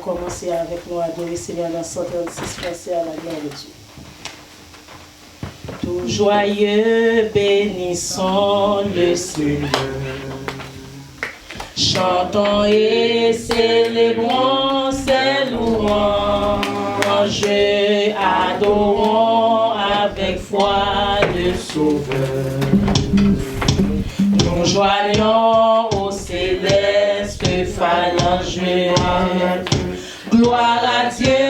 commencer avec nous à adorer Seigneur dans 136 versets à la gloire de Dieu. Tout joyeux, bénissons le Seigneur. Chantons et célébrons ses louanges, adorons avec foi le Sauveur. Nous joignons au céleste phalange. Gloire à Dieu,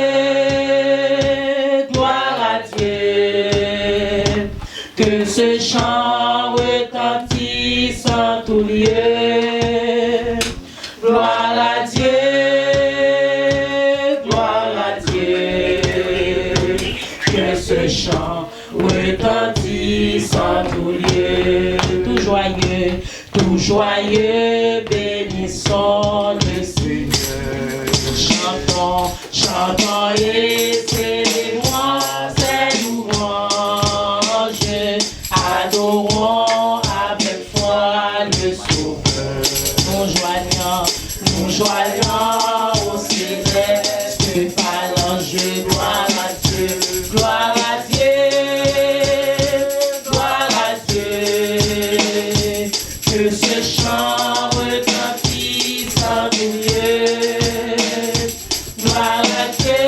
gloire à Dieu. Que ce chant retentisse en tout lieu. Gloire à Dieu, gloire à Dieu. Que ce chant retentisse en tout lieu. Tout joyeux, bénissons le Seigneur. Chantons et célébrons ses louanges. Adorons avec foi le Sauveur. Nous joignons au céleste phalange. Gloire à Dieu, gloire à Dieu, gloire à Dieu. Que ce chant retentisse en tout lieu. Gloire à Dieu,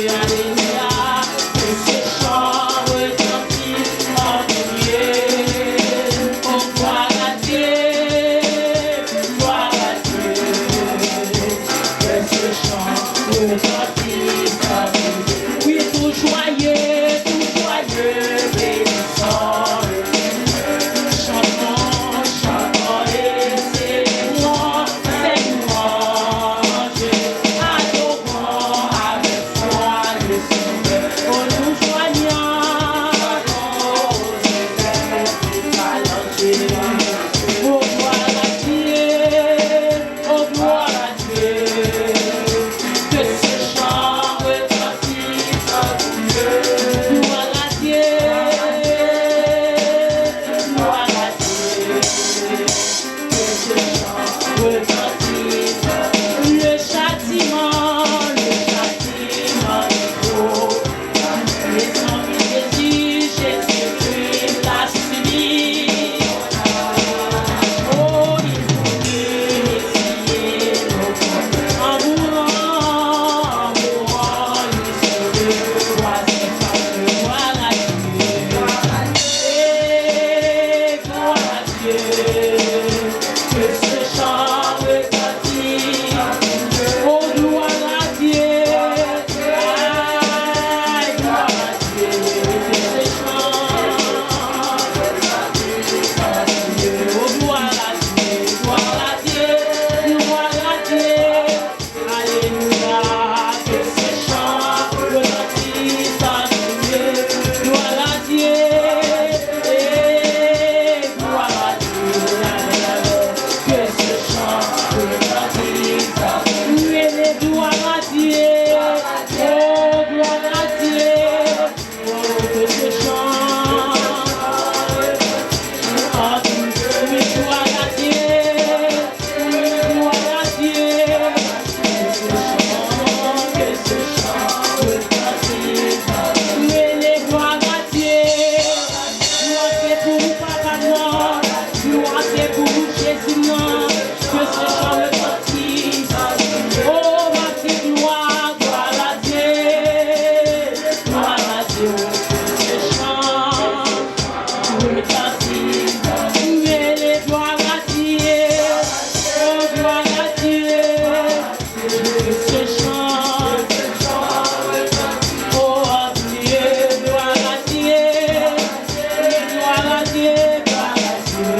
Alléluia. Que ce chant retentisse en prière. Oh, gloire à Dieu, gloire à Dieu. Que ce chant retentisse en prière. Oui, tout joyeux, bénissant. Chantons, chantons et célébrons ses louanges. Adorons avec foi le Seigneur. Oh, nous joignons aux éternels talentueux. Oh, gloire à Dieu, oh, gloire à Dieu. Que ce chant retentisse en Dieu. Gloire à Dieu, gloire à Dieu. Que ce chant retentisse. Le châtiment est trop. Les envies Jésus, Jésus-Christ l'a subi. Oh, il voulait essayer nos corps. En mourant, il sauve. Troisième fois, gloire à Dieu. Et gloire à Dieu. Que ce chant retentisse. Oh, gloire à Dieu. Aïe, gloire à Dieu. Que ce chant retentisse en Dieu. Oh, gloire à Dieu, gloire à Dieu, gloire à Dieu. Alléluia. Que ce chant retentisse en Dieu. Gloire à Dieu. Et gloire à Dieu. Que ce chant retentisse en Dieu. Et gloire à Dieu. Oh, gloire à Dieu. Oh, que ce chant retentisse en Dieu. Oui, gloire à Dieu. Oui, gloire à Dieu. Que ce chant retentisse en Dieu. Oui, gloire à Dieu. Gloire c'est pour Papa non. Gloire c'est pour Jésus non. Que ce chant retentisse. Oh, ma petite gloire, gloire à Dieu. Gloire à Dieu. Que ce chant retentisse. Mais les gloires à Dieu. Oh, gloire à Dieu. Que ce chant retentisse. Oh, Dieu, gloire à Dieu. Gloire à Dieu, gloire à Dieu.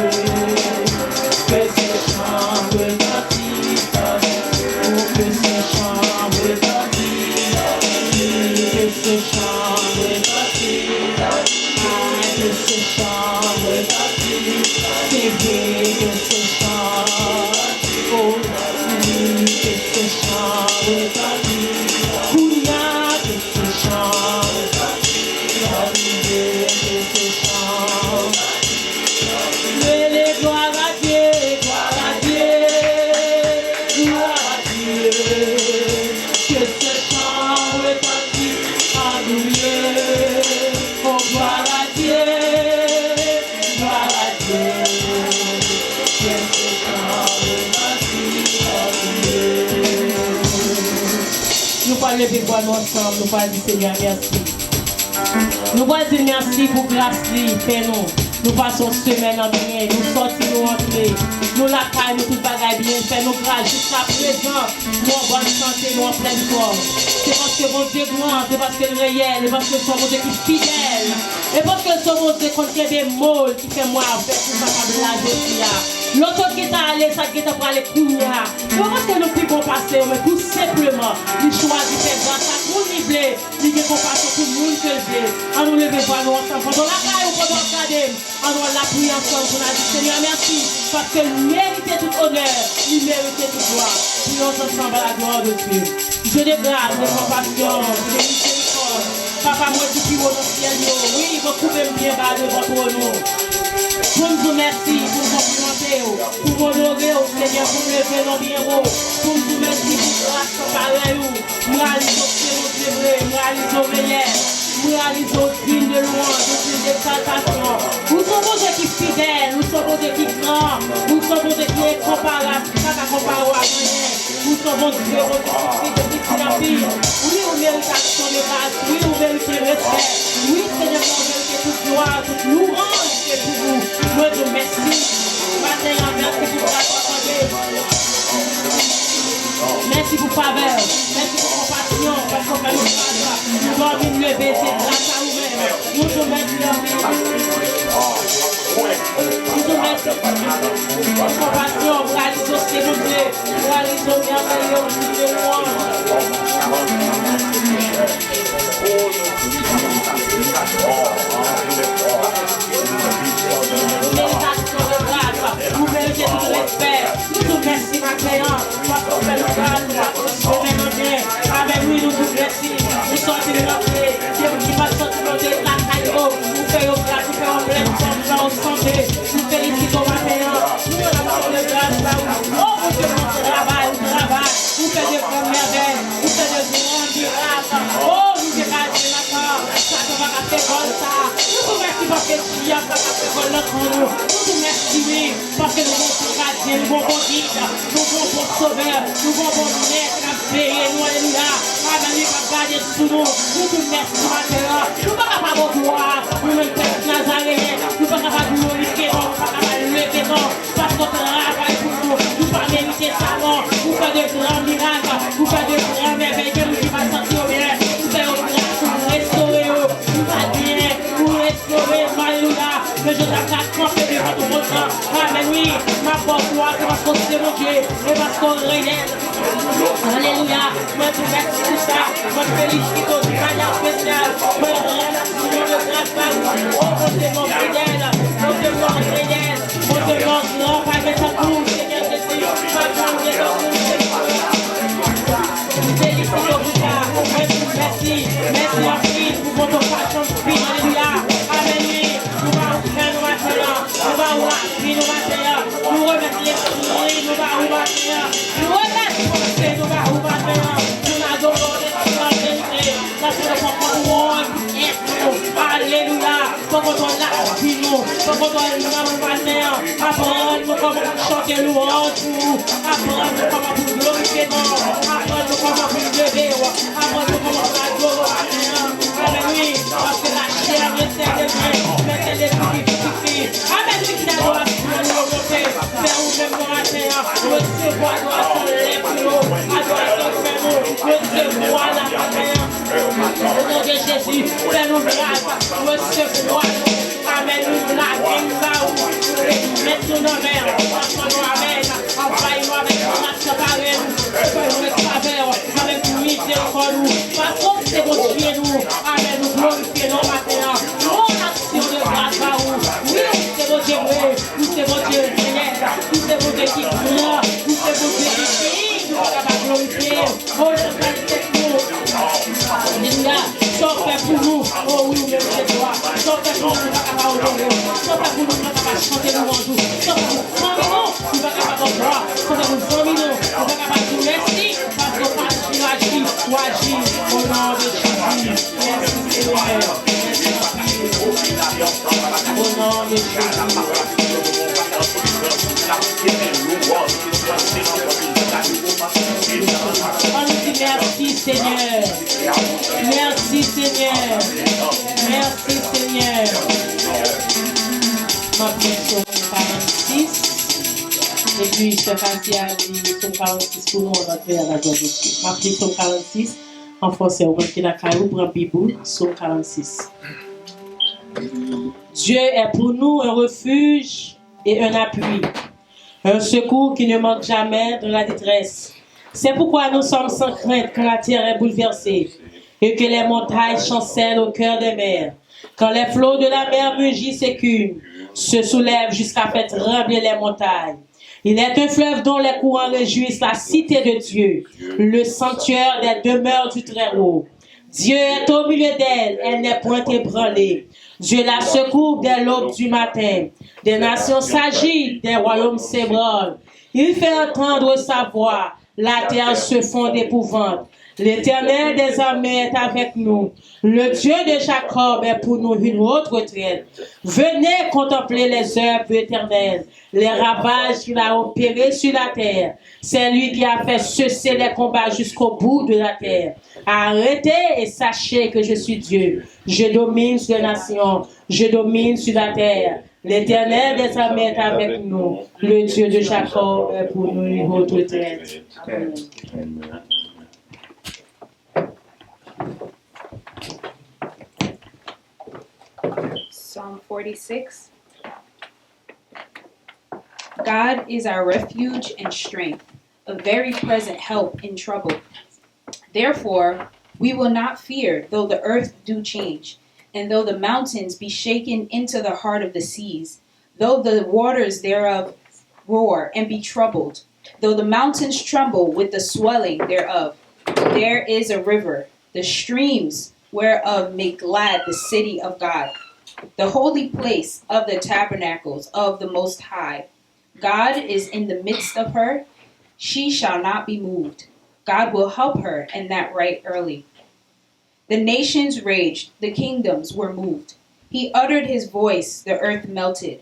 Que ce chant retentisse. Oh, que ce chant retentisse. Que ce chant retentisse. Ah, que ce chant retentisse. C'est vrai que ce chant. Oh, oui, que ce chant retentisse. Kounia, que ce chant retentisse. Que ce chant. Mais les gloires à Dieu, gloire à Dieu, gloire à Dieu. Que ce chant retentisse en Dieu. Oh, gloire à Dieu, gloire à Dieu. Que ce chant retentisse en Dieu. Nous allons lever les voix ensemble, nous allons dire Seigneur merci. Nous allons dire merci pour grâce, fais-nous. Nous passons semaine en bien, nous sortons, nous entrons, nous la caille, nous tout bagaille bien, fais-nous grâce jusqu'à présent, nous en bonne santé, nous en pleine forme. C'est parce que mon Dieu grand, c'est parce que le réel, et parce que son mon Dieu qui est fidèle, et parce que son mon Dieu contient des mots qui fait moi faire tout ça comme la Josia. L'autre qui est allé, ça qui est pour aller courir. Non parce que nous pouvons passer, mais tout simplement, il choisit faire grâce à tout niveau, il y a compassion pour tout le monde que j'ai. On nous lève pas nous ensemble, pendant la caille ou pendant la cadème. On doit la prier ensemble pour la dire Seigneur merci parce que méritait tout honneur, il méritait toute gloire. Prions ensemble à la gloire de Dieu. Je de grâce, de compassion, de miséricorde. Papa, moi je suis au ciel, oui, vous pouvez me bien bas de votre nom. Pour nous merci, pour vous complimenter, pour vous honorer, Seigneur, pour me lever dans bien haut. Pour nous merci pour grâce pareil, nous réalisons ce que nous devons, nous réalisons meilleur. Nous réalisons digne de louange, de d'exaltation. Nous sommes des qui fidèles, nous sommes des qui grands, nous sommes des qui incomparable, qui n'a comparé à rien. Nous sommes Dieu, notre Christ, de Christ la vie. Oui, on mérite action de grâce. Oui, vous méritez respect. Oui, Seigneur, vous méritez toute gloire, toute louange qui est pour vous. Moi, je merci. Matin, merci pour grâce. Merci pour faveur. Merci pour compassion. Parce qu'on va nous grâce. Nous avons une levée, c'est grâce à vous-même. Nous te remercions. Nous te remercions. Compassion, réalisons ce que vous voulez. Réalisons merveilleux, nous te vous méritez tout le respect. Nous vous remercions maintenant. Parce qu'on fait le grâce. Nous méritons. Avec lui, nous vous remercions. Nous sortons de l'entrée. Dieu qui va sortir de la caille. Nous faisons grâce. Nous faisons plein de force en santé. Nous félicitons maintenant. Nous avons le grâce là où. Oh, vous faites notre travail. Vous faites de grandes merveilles. Vous faites de grands miracles. Oh, nous dégagez maintenant. Ça ne va pas faire comme ça. Nous vous remercions parce que Dieu va pas faire comme notre nous. Nous vous remercions parce que nous avons gardien, nous avons guide, nous avons sauveur, nous avons maître à payer, nous, alléluia. Amen, nous garder sous nous. Nous vous remercions maintenant. Nous ne pouvons pas voir, nous ne sommes pas nazaréens. Nous ne pouvons pas glorifier, nous ne pouvons pas lever, non. Parce que notre travail pour nous, nous ne pouvons pas mériter ça, non. Nous faisons de grands miracles, nous faisons de grands merveilles, nous ne pouvons pas sentir bien. Nous faisons grâce pour restaurer, nous allons bien, pour restaurer, alléluia. Mais je t'accorde camper de votre monde. Amen, oui, ma foi, c'est parce qu'on sait mon Dieu, et parce qu'on réel. Alléluia, moi je merci pour ça, moi je félicite de manière spéciale, moi je remercie de grâce par vous. Oh, c'est mon fidèle, mon demande réel, mon demande grand, pas mettre en cours, Seigneur Jésus, pas grande de félicite pour ça, merci, merci en Christ pour votre passion de vie, alléluia, amen, oui, nous allons faire nous maintenant, nous allons nous maintenant, nous remettons l'esprit, nous allons maintenant, nous remettons nous allons maintenant, nous adorons l'esprit, parce que nous sommes alléluia, pour qu'on l'a vu nous, pour qu'on nous maintenant, apprendre comment chanter louange, apprendre comment vous glorifier, apprendre comment vous lever, apprendre comment vous adorer, amen, oui, parce que la chair est les difficultés, amen, oui, qui l'adoration, nous faire vous-même nous matin, recevoir l'adoration, les plus haut, adoration, recevoir la matin, au nom de Jésus, fais-nous grâce, recevoir, amen, nous la mettons nos mains, amen, envoyez-nous avec notre séparé, fais-nous avec faveur, avec miséricorde, parce que c'est votre Dieu, nous, amen, nous glorifions nos matins, mon action de grâce à vous, oui, c'est votre Dieu, nous c'est votre Dieu, nous c'est votre Dieu qui croit, nous c'est votre Dieu qui crie, nous allons glorifier, oh, je fais nous, alléluia, sauf pour nous, oh oui, mais c'est toi, sauf pour nous, nous allons adorer, sauf pour nous, nous allons chanter louange, sauf pour nous, nous allons voir, sauf pour nous, nous allons dire merci, parce que pas tu agis, ou agis au nom de Jésus, merci Seigneur, au nom de Jésus. On nous dit merci Seigneur, merci Seigneur, merci Seigneur. Ma prie sur 46, et puis ce Fancy a dit sur 46 pour nous, on va faire la gloire de Dieu. Ma prie sur 46, en français, on va faire la caillou pour un bibou sur 46. Dieu est pour nous un refuge et un appui, un secours qui ne manque jamais dans la détresse. C'est pourquoi nous sommes sans crainte quand la terre est bouleversée et que les montagnes chancellent au cœur des mers. Quand les flots de la mer mugissent et s'écument, se soulèvent jusqu'à faire trembler les montagnes. Il est un fleuve dont les courants réjouissent la cité de Dieu, le sanctuaire des demeures du Très-Haut. Dieu est au milieu d'elle, elle n'est point ébranlée. Dieu la secourt dès l'aube du matin. Des nations s'agitent, des royaumes s'ébranlent. Il fait entendre sa voix, la terre se fond d'épouvante. L'Éternel des armées est avec nous. Le Dieu de Jacob est pour nous une haute retraite. Venez contempler les œuvres éternelles, les ravages qu'il a opérés sur la terre. C'est lui qui a fait cesser les combats jusqu'au bout de la terre. Arrêtez et sachez que je suis Dieu. Je domine sur les nations, je domine sur la terre. L'Éternel des armées est avec nous. Le Dieu de Jacob est pour nous une haute retraite. Amen. Psalm 46. God is our refuge and strength, a very present help in trouble. Therefore, we will not fear, though the earth do change, and though the mountains be shaken into the heart of the seas, though the waters thereof roar and be troubled, though the mountains tremble with the swelling thereof. There is a river, the streams whereof make glad the city of God, the holy place of the tabernacles of the Most High. God is in the midst of her. She shall not be moved. God will help her, and that right early. The nations raged, the kingdoms were moved. He uttered his voice, the earth melted.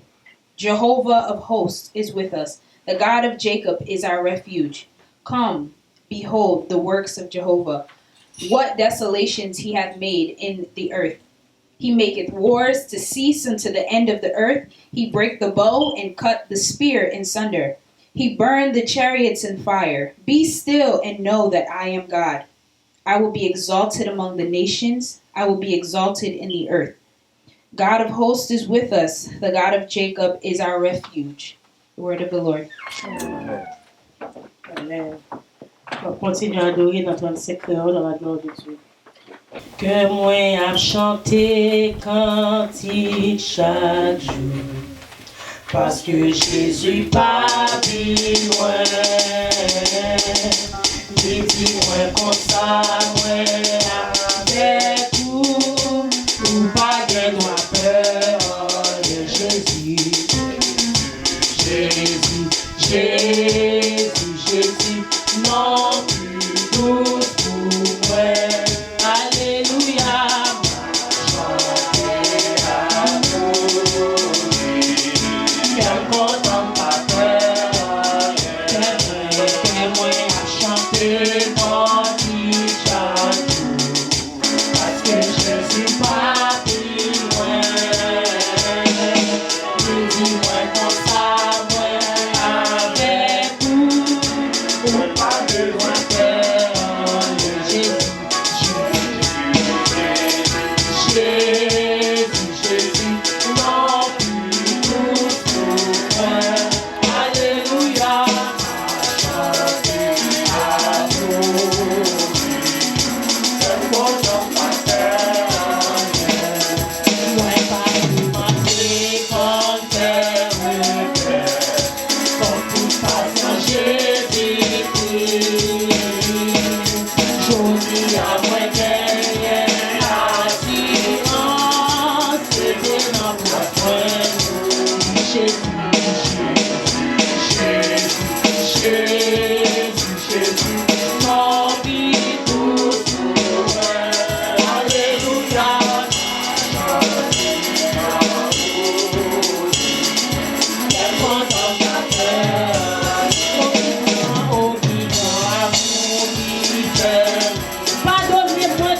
Jehovah of hosts is with us. The God of Jacob is our refuge. Come, behold the works of Jehovah. What desolations he hath made in the earth. He maketh wars to cease unto the end of the earth. He brake the bow and cut the spear in sunder. He burned the chariots in fire. Be still and know that I am God. I will be exalted among the nations. I will be exalted in the earth. God of hosts is with us. The God of Jacob is our refuge. The word of the Lord. Amen. On continue à adorer dans 35 créoles dans la gloire de Dieu. Que moi a chanté cantique chaque jour, parce que Jésus pas si loin. Il dit moi comme ça, moi avec vous, ou pas de moi peur de Jésus. Jésus, Jésus, Jésus, non plus douce pour moi. Alléluia, chanter à vous. Quel contemplateur, quel moi à chanter mon petit chant, parce que je suis pas plus loin. Dis-moi comme ça, moi avec vous, ou pas besoin de Jésus. Jésus, Jésus, non plus tout alléluia, chanter à nous, le contemplateur, moi pas vous manquer comme terre, comme tout passe en Jésus-Christ, j'oublie à moi derrière. Pardonne-moi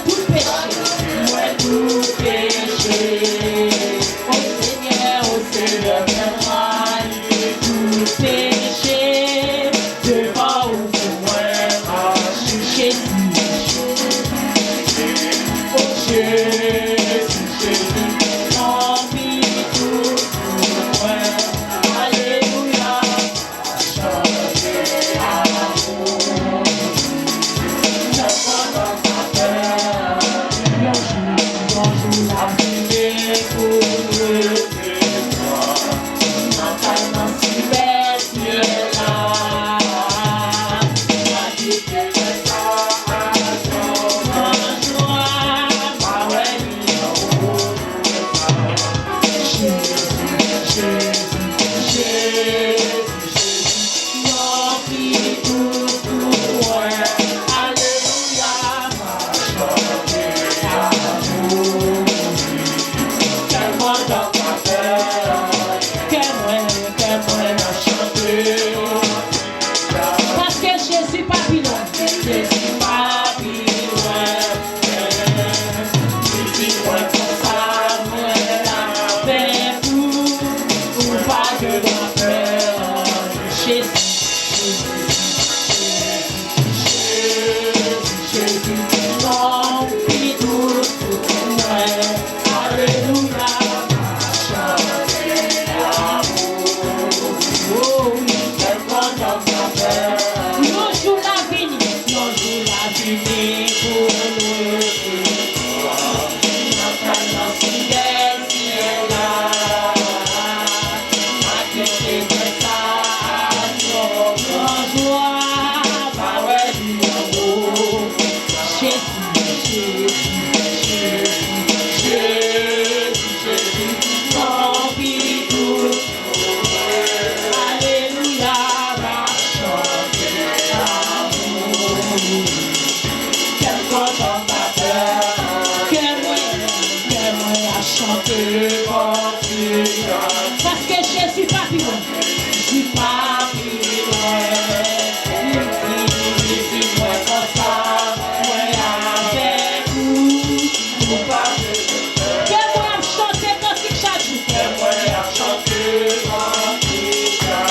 Parce que je suis pas plus loin. Je suis pas plus loin. Moi comme ça, moi avec vous. Que moi chanter cantique chaque jour.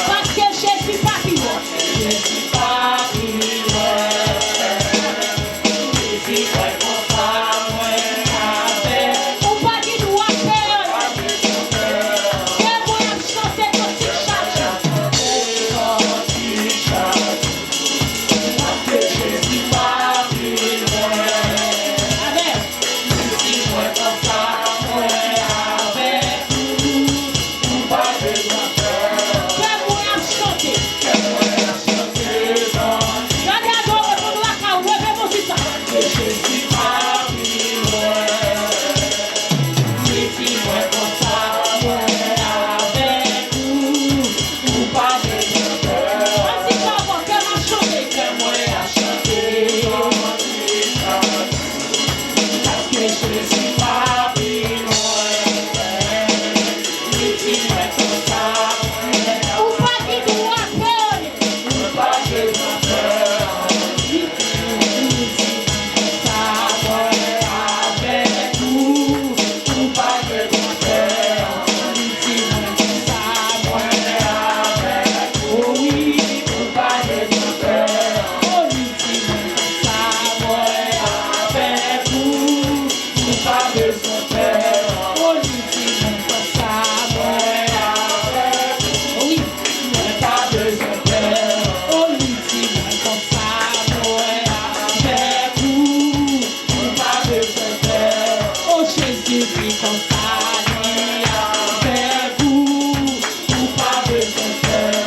Parce que je suis pas plus loin. Je suis pas plus loin. Moi comme ça, moi avec vous. Ou pas qui doit faire. Que moi chanter cantique chaque jour. Parce que je suis pas plus loin. Avec. Moi comme ça, moi avec vous. Ou pas besoin faire. Que moi chanter. Regardez à droite, répondez la caou, levez mon fils. Que je suis pas plus loin. Moi comme ça, moi avec vous. Ou pas besoin faire. Vas-y, maman, que moi chanter. Que moi chanter. Parce que je suis pas plus loin. Moi comme ça, ou pas qui doit faire. Ou pas besoin faire. Ça, moi avec vous. Ou pas besoin faire. Ça, moi avec vous. Oh oui, ou pas besoin faire. Oh, ça, moi avec vous. Ou pas besoin faire. Oh, ça, moi avec vous. Oui, pas besoin faire. Oh, comme ça, moi avec vous. Pas besoin faire. Oh, Jésus-Christ, comme ça, avec vous. Pas besoin faire.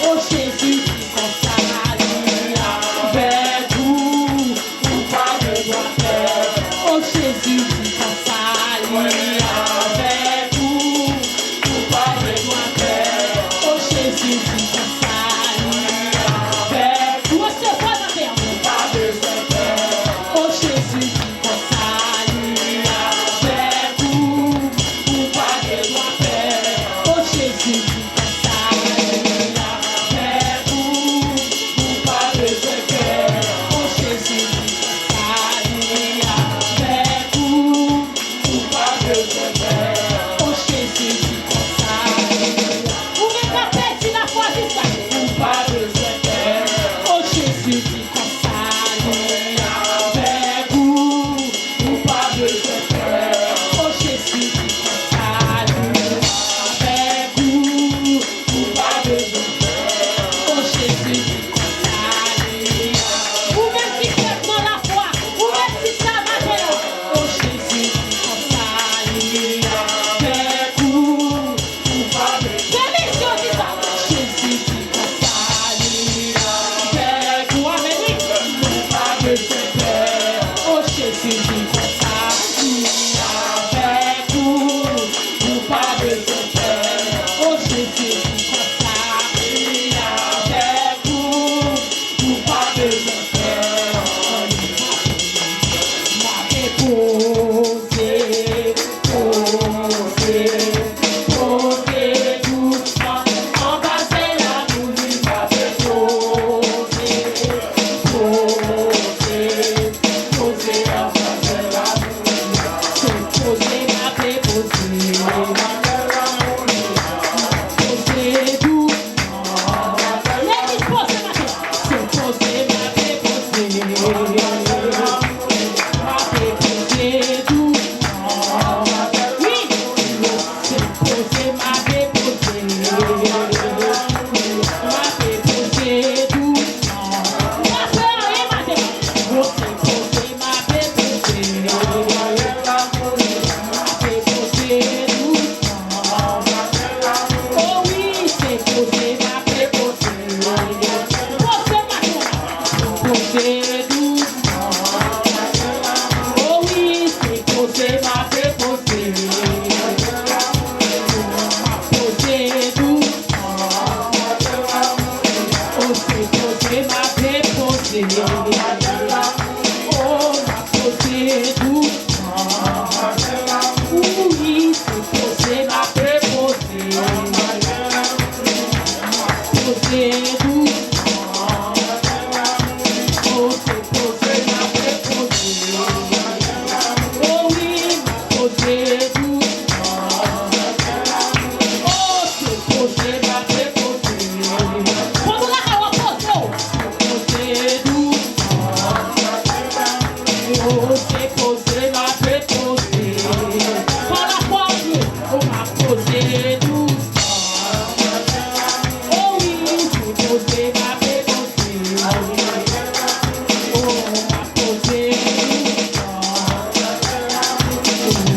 Oh, Jésus-Christ, comme ça, avec vous. Pas besoin faire. Oh, Jésus-Christ, comme ça, avec vous. Pas besoin faire. Oh, Jésus-Christ, comme ça, avec vous. Recevez la terre. Pas besoin faire. Oh, Jésus-Christ, comme ça, avec vous. Pas besoin faire. Oh, Jésus-Christ, comme ça, avec vous. Pas besoin faire. Oh, Jésus-Christ, comme ça, avec vous. Pas besoin faire. Oh, Jésus-Christ, comme ça. Vous n'êtes pas petit la foi, c'est ça. Pas besoin faire. Oh, Jésus-Christ, comme ça, avec vous. Pas besoin faire. Oh, Jésus-Christ, comme ça, avec vous. Pas besoin faire. Oh, Jésus-Christ, comme ça. Vous-même qui faites dans la foi, vous-même qui ça va faire. Oh, Jésus-Christ, comme ça, avec vous. Pas besoin. Permission, dis ça. Jésus-Christ, comme ça, avec vous. Amen. Pas besoin faire. Oh, Jésus-Christ, comme ça, avec vous. Pas besoin faire. Oh, Jésus-Christ, comme ça, avec vous. Pas besoin faire. M'avez posé doucement, embrasser la boule, m'avez posé, embrasser la boule, c'est posé, m'avez posé doucement, l'église posée, c'est posé, m'avez posé. Oui, c'est posé, ma préposé. Posé doucement. Oh, c'est posé, ma préposé. Oh oui, ma posé doucement. Oh, c'est posé, ma préposé. Posé la carotte, posé doucement. Oh, c'est posé, ma préposé. Par la porte, on m'a posé doucement. Oh oui, c'est posé, ma préposé. Oh, on m'a posé doucement.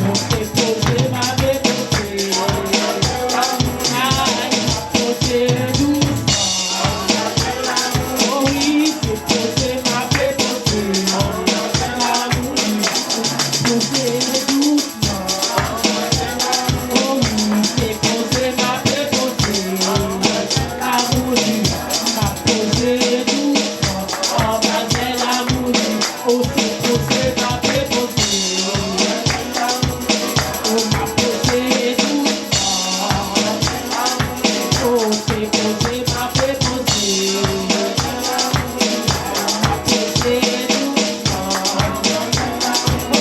Oh, c'est posé, ma préposé. Aïe, m'a posé doucement. Oh oui, c'est posé, ma préposé. Posé doucement. Oh oui, c'est posé, ma préposé. Amour, m'a posé doucement. En bas de l'amour, oh c'est posé, ma préposé. Oh m'a posé doucement. Oh c'est posé, ma préposé. M'a posé doucement.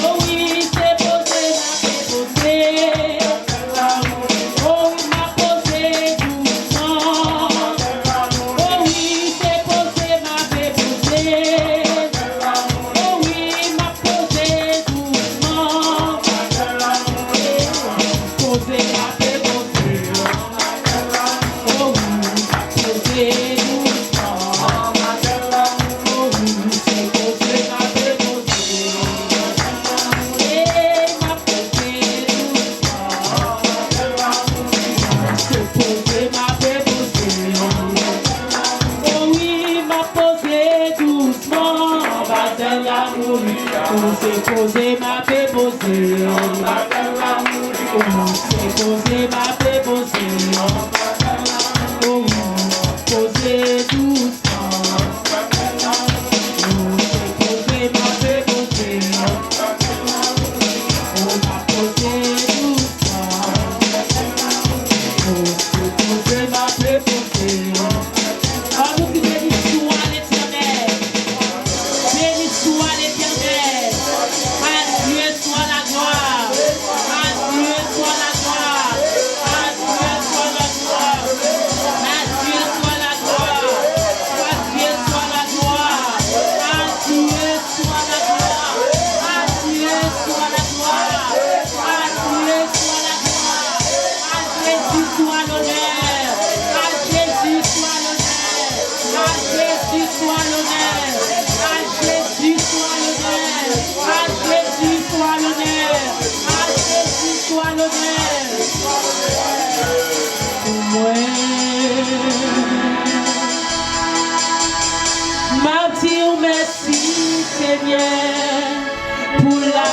Oh oui, c'est posé, ma préposé. Oh oui, m'a posé doucement. Oh oui, c'est posé, ma préposé. Oh oui, m'a posé doucement. Posé, ma préposé. Oh oui, m'a posé doucement. Oh oui, c'est posé, ma préposé. Et m'a posé doucement. C'est posé, ma préposé. Oh oui, m'a posé doucement. En bas de l'amour, oh c'est posé, ma préposé. Oh c'est posé, ma préposé. Oh oui, posé doucement. Oh c'est posé, ma préposé. Oh m'a posé doucement. Oh c'est posé, ma préposé. Ah nous qui bénissons à l'éternel. Bénis-toi l'éternel. À Dieu soit la gloire. À Dieu soit la gloire. À Dieu soit la gloire. À Dieu soit la gloire. À Dieu soit la gloire. À Dieu soit la gloire. À Dieu soit la gloire. À Dieu soit la gloire. À Jésus soit l'honneur. À Jésus soit l'honneur. À Jésus soit l'honneur. À Jésus soit l'honneur. À Jésus soit l'honneur. À Jésus soit l'honneur. Moi, m'a dit merci Seigneur pour la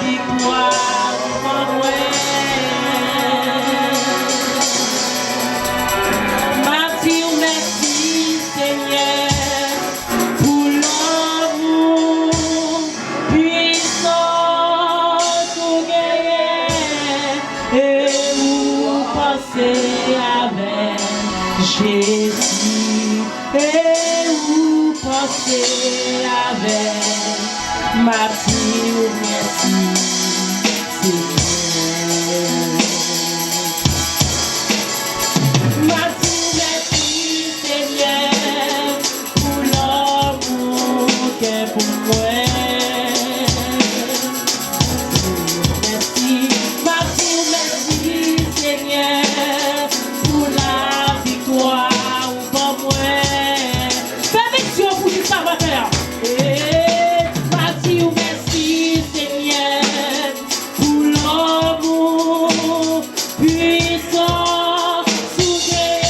victoire en moi. M'a dit merci Seigneur pour l'amour puissant tout gagner et vous pensez avec Jésus et vous pensez avec ma vie merci Seigneur. Ma vie merci Seigneur pour l'amour qu'est pour moi. Merci, ma vie merci Seigneur pour la victoire pour moi. Permission pour du savoir-faire. Ma vie merci Seigneur pour l'amour puissant, souverain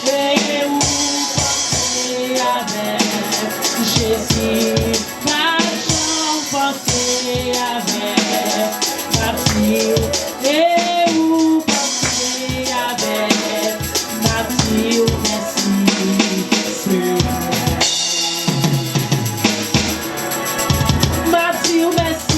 et où penser avec Jésus. Ma jambe penser avec ma fille et où penser avec ma fille. Merci Seigneur. Ma fille, merci.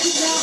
Thank you.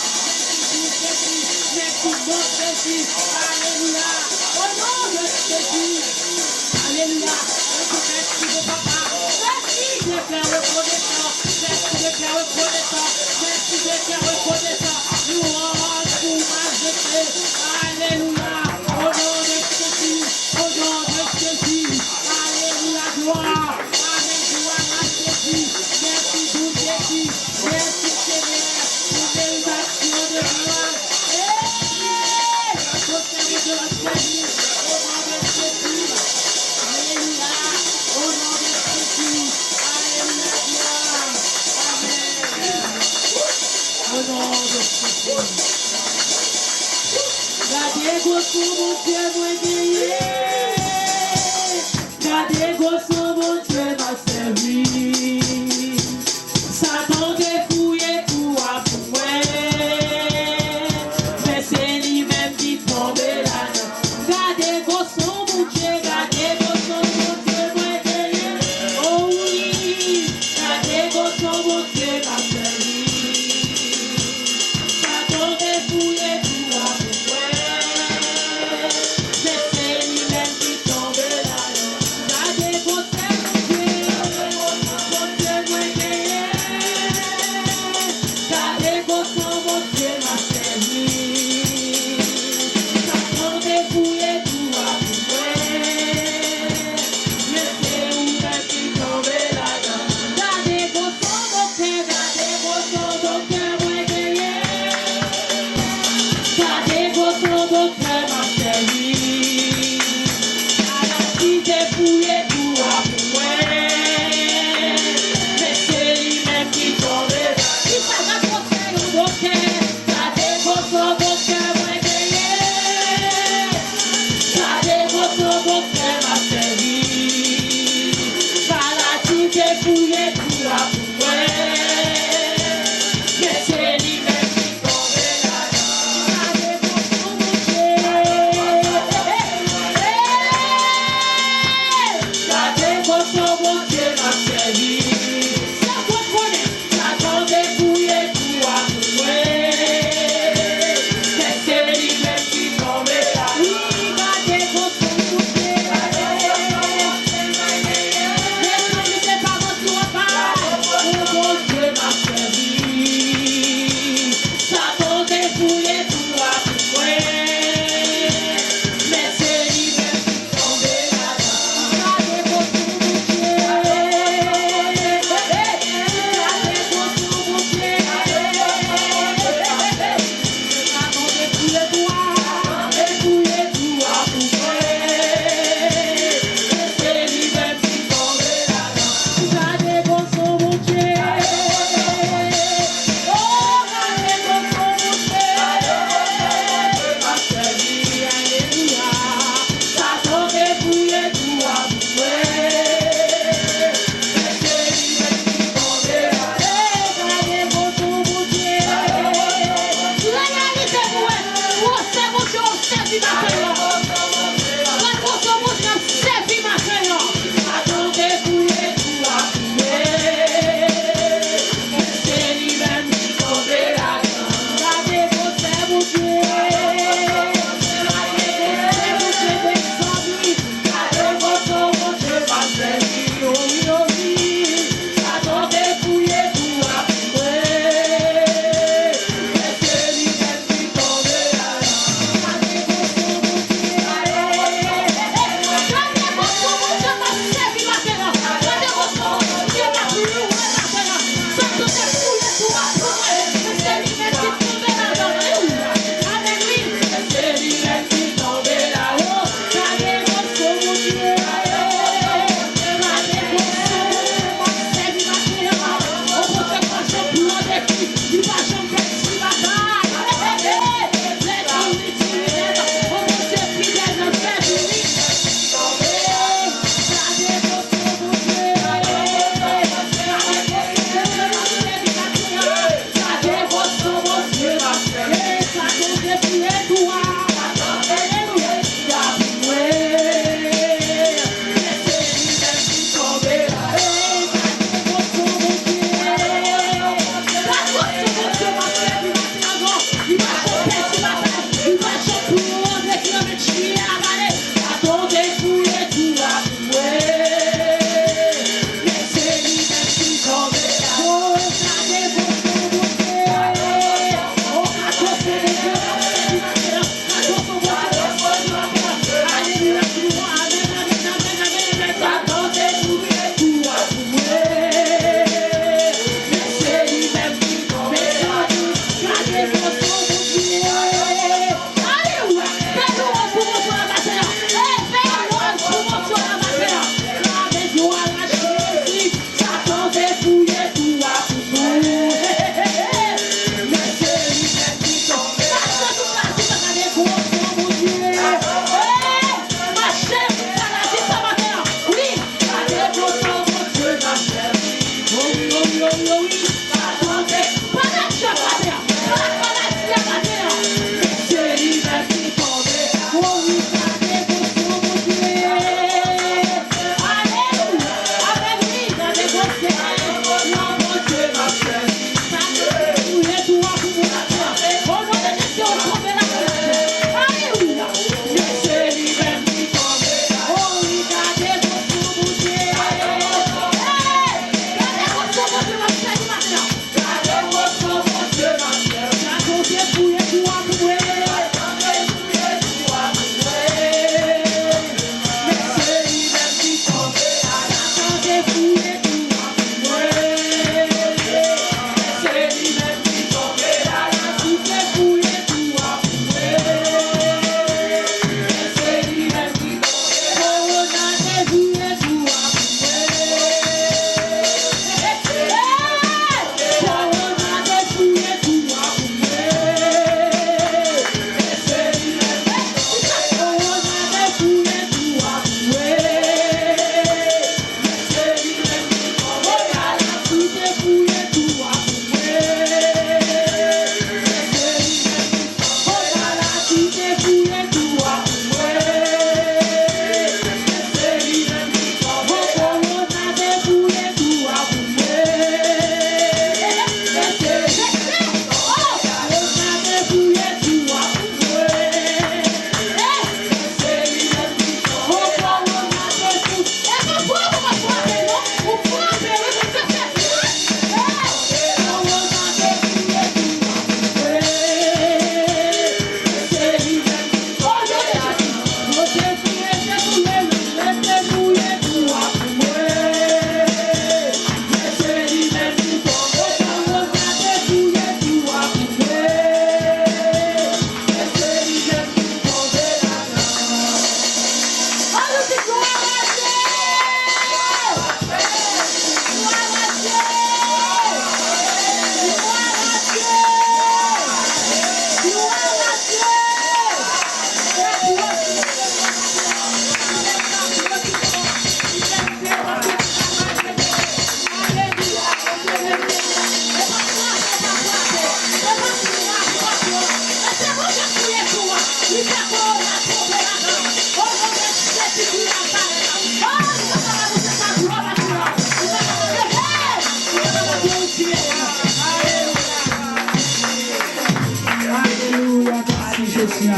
Jésus.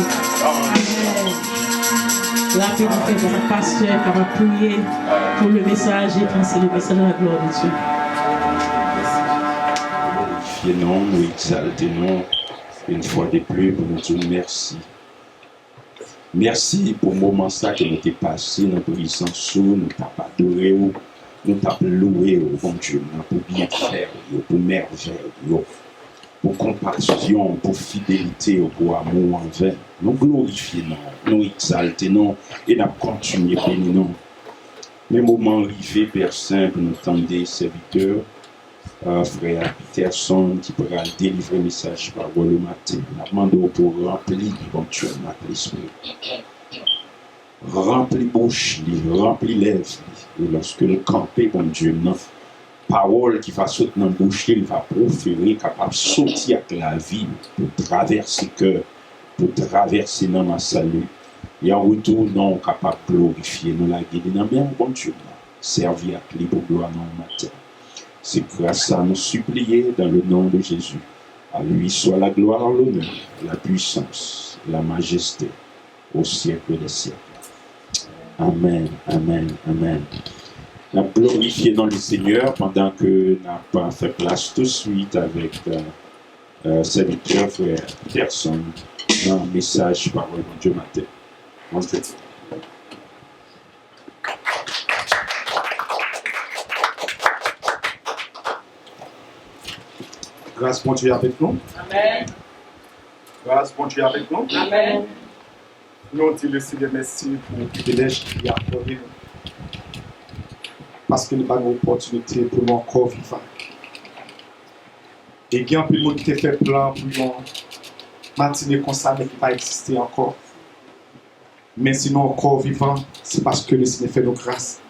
Amen. Rapidement, mon pasteur qui va prier pour le message et transmettre le message de la gloire de Dieu. Glorifiez-nous, nous exaltez-nous une fois de plus pour nous dire merci. Merci pour le moment ça qui nous était passé dans la présence, nous t'avons adoré, nous t'avons loué, bon Dieu, pour bien faire, pour merveille, pour compassion, pour fidélité, pour amour envers. Nous glorifions, nous exaltons et nous continuons à bénir. Les moments arrivés, Père Saint, pour nous tendre serviteurs, frère Peterson qui pourra délivrer le message par le matin. Nous demandons pour remplir bon Dieu notre esprit. Remplis bouche, remplis lèvres. Et lorsque nous campons, bon Dieu, non. Parole qui va sauter dans la bouche, il va proférer, capable de sortir avec la vie, pour traverser le cœur, pour traverser dans ma salut. Et en retour, non, capable de glorifier, nous la guider dans bien, bon Dieu, servir à clé pour gloire dans le matin. C'est grâce à nous supplier dans le nom de Jésus. À lui soit la gloire, l'honneur, la puissance, la majesté, au siècle des siècles. Amen, amen, amen. Nous glorifions dans le Seigneur pendant que nous n'avons pas fait place tout de suite avec serviteur frère Peterson dans le message parole de Dieu matin. Entrez. Grâce bon Dieu avec nous. Amen. Grâce bon Dieu avec nous. Amen. Nous disons le Seigneur merci pour le privilège qu'il a accordé nous. Parce qu'il nous a une opportunité pour nous encore vivre. Et il y a un peu de monde qui a fait plan pour nous maintenir comme ça, mais qui n'a pas existé encore. Mais sinon, encore vivant, c'est parce que le Seigneur fait nos grâces.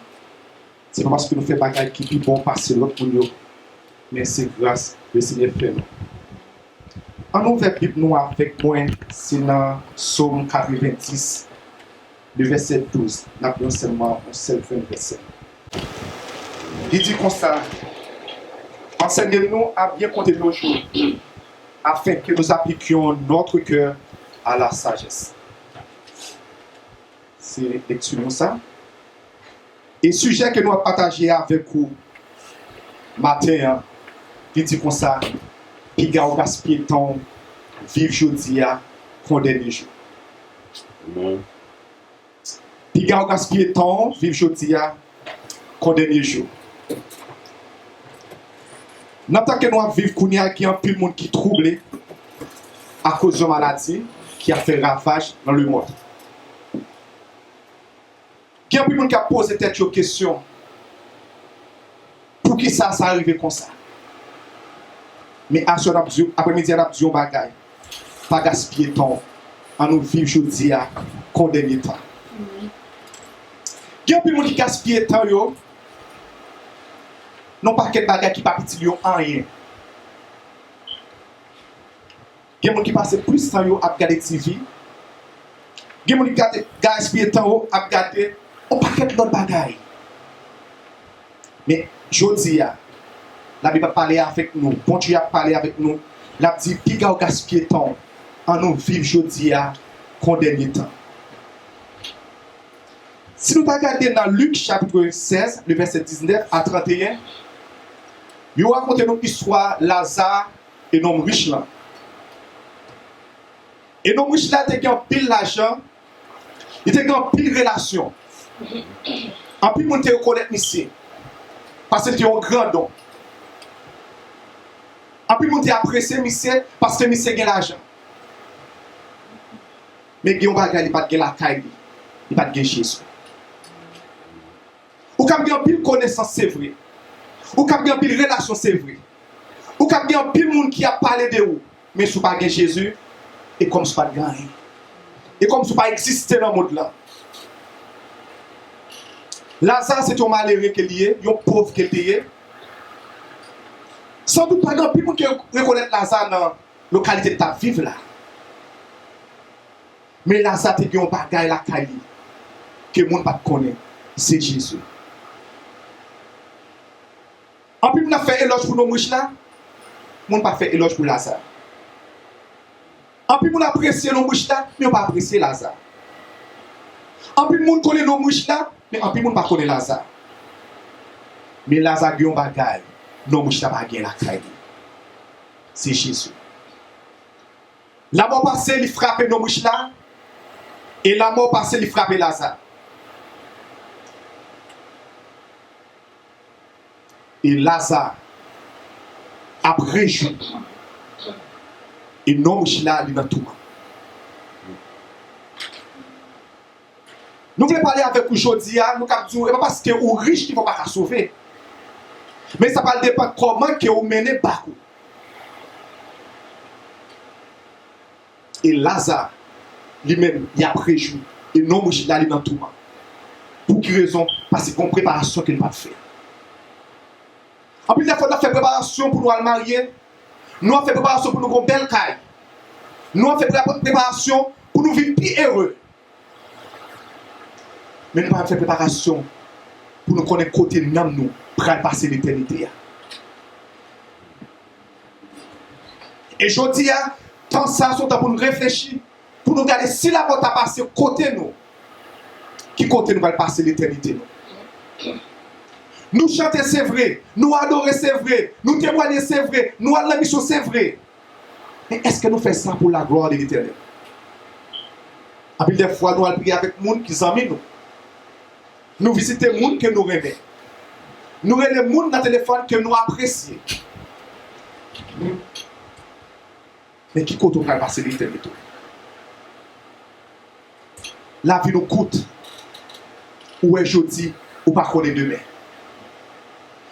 C'est pas parce que nous faisons des bagages qui sont bons passer l'autre pour nous. Mais c'est grâce que le Seigneur fait nous. En ouvert Bible nous avec moi, c'est dans Psaume 90, le verset 12. Nous avons seulement un seul verset. Il dit comme ça, enseignez-nous à bien compter nos jours, afin que nous appliquions notre cœur à la sagesse. C'est lecture ça. Et sujet que nous avons partagé avec vous matin, il dit comme ça, qui garde gaspiller ton vivre jeudi à condamner jour. Qui garde gaspiller ton vivre jeudi à condamner jour. Dans tant que nous vivons, il y a un peu de monde qui est troublé à cause de la maladie qui a fait ravage dans le monde. Il y a un peu de monde qui a posé tête aux questions. Pour qui ça arrive comme ça? Mais après-midi, on a dit un bagage. Pas gaspiller temps. En nous vivre aujourd'hui à condamner temps. Il y a un peu de monde qui gaspille temps. Non pas quel bagage qui pas petit en rien. Il y a des gens qui passent plus de temps à regarder TV. Il y a des gens qui gaspillent temps à regarder un paquet d'autres bagages. Mais aujourd'hui, la Bible a parlé avec nous, bon Dieu a parlé avec nous. La dit, qui a gaspillé temps en nous vivre aujourd'hui à condamner temps. Si nous regardons dans Luc chapitre 16, le verset 19 à 31, il raconte une histoire Lazare et l'homme riche là. Et l'homme riche là, il a pile l'argent, il a pile relation. En plus, il a reconnaître ici. Parce que c'est un grand don. En plus, il a apprécié monsieur parce que monsieur a l'argent. Mais il n'a pas de la caille, il n'a pas de Jésus. Ou quand il y a une connaissance, c'est vrai. Ou quand il y a une relation, c'est vrai. Ou quand il y a un monde qui a parlé de vous, mais si vous n'avez pas Jésus, et comme si vous n'avez pas gagné. Et comme si vous n'avez pas existé dans le monde là. Lazare, c'est un malheureux qui est lié, un pauvre qui est lié. Sans doute pas grand monde qui reconnaît Lazare dans la localité de ta vivre là. Mais Lazare, c'est un bagage la caille que le monde ne connaît. C'est Jésus. En plus, on a fait éloge pour nos riches là. On n'a pas fait éloge pour Lazare. En plus, on apprécie nos mouches là, mais on pas apprécier Lazare. En plus, on connaît nos mouches là, mais en plus, on pas connaît Lazare. Mais Lazare, il y a un bagage. Nos mouches là, pas la caille. C'est Jésus. La mort passée, il frappe nos mouches là, et la mort passée, il frappe Lazare. Et Lazare a réjoui. Et nos mouches là, il est dans tout. Nous voulons parler avec vous aujourd'hui, nous avons dit, pas parce que vous riche qui ne vont pas sauver. Mais ça va dépendre comment que vous menez Bakou. Et Lazare, lui-même, il a préjoui. Et non, moi, je suis allé dans tout le monde. Pour quelle raison? Parce que c'est une préparation qu'il va faire. En plus, il faut faire préparation pour nous aller marier. Nous avons fait préparation pour nous avoir une belle caille. Nous avons fait préparation pour nous vivre plus heureux. Mais nous avons fait préparation pour nous connaître côté de nous pour passer l'éternité. Et je dis, tant ça, c'est pour nous réfléchir, pour nous regarder si la porte a passé côté nous, qui côté nous va passer l'éternité. Nous chanter, c'est vrai. Nous adorer, c'est vrai. Nous témoigner, c'est vrai. Nous aller la mission, c'est vrai. Mais est-ce que nous faisons ça pour la gloire de l'Éternel? Et puis des fois, nous allons prier avec les gens qui sont amis nous. Nous visitons les gens que nous aimons. Nous aimons les gens dans le téléphone que nous apprécions. Mais qui compte pour passer l'éternité? La vie nous coûte. Ou est jeudi, ou pas qu'on est demain.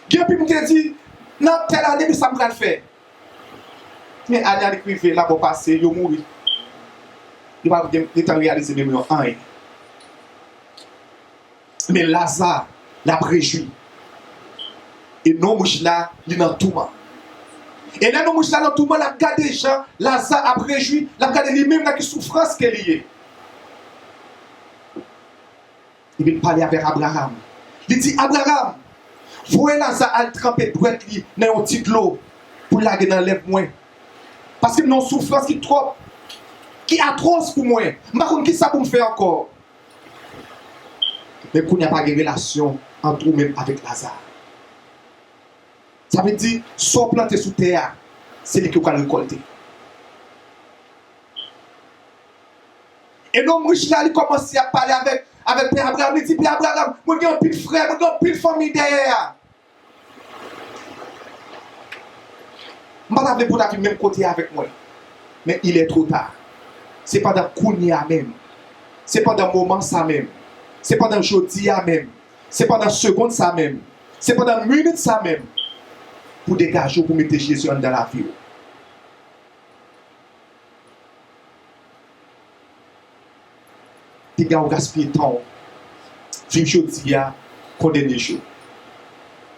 Qui a pu me dire, non, telle année, ça me va le faire. Mais année privée, là, pour passer, il mourir. Il va réaliser même un. Mais Lazare l'a préjoui. Et non, mouche là, il est dans tout le monde. Et là, non, mouche là, dans tout le monde, il a gardé les gens. Lazare a préjoui, il a gardé lui-même la souffrance qu'il y a. Il veut parler avec Abraham. Il dit, Abraham, voyez Lazare à tremper droite dans un petit l'eau pour la dans lèvre moins. Parce que non souffrance qui trop, qui atroce pour moi. Je ne sais pas qui ça pour me faire encore. Mais qu'il n'y a pas de relation entre nous-mêmes avec Lazare. Ça veut dire, soit planté sous terre, c'est lui qui va récolter. Et non, moi, il commence à parler avec Père Abraham. Il dit, Père Abraham, moi, j'ai un pile frère, moi, j'ai un pile famille derrière. Je ne vais pas vous même côté avec moi. Mais il est trop tard. Ce n'est pas dans le Kounia même. Ce n'est pas dans le moment ça même. Ce n'est pas dans le jeudi même. Ce n'est pas dans la seconde ça même. Ce n'est pas dans la minute ça même. Pour dégager, pour mettre Jésus dans la vie. Les gars, on gaspille le temps. Vivre jeudi, condamner les jours.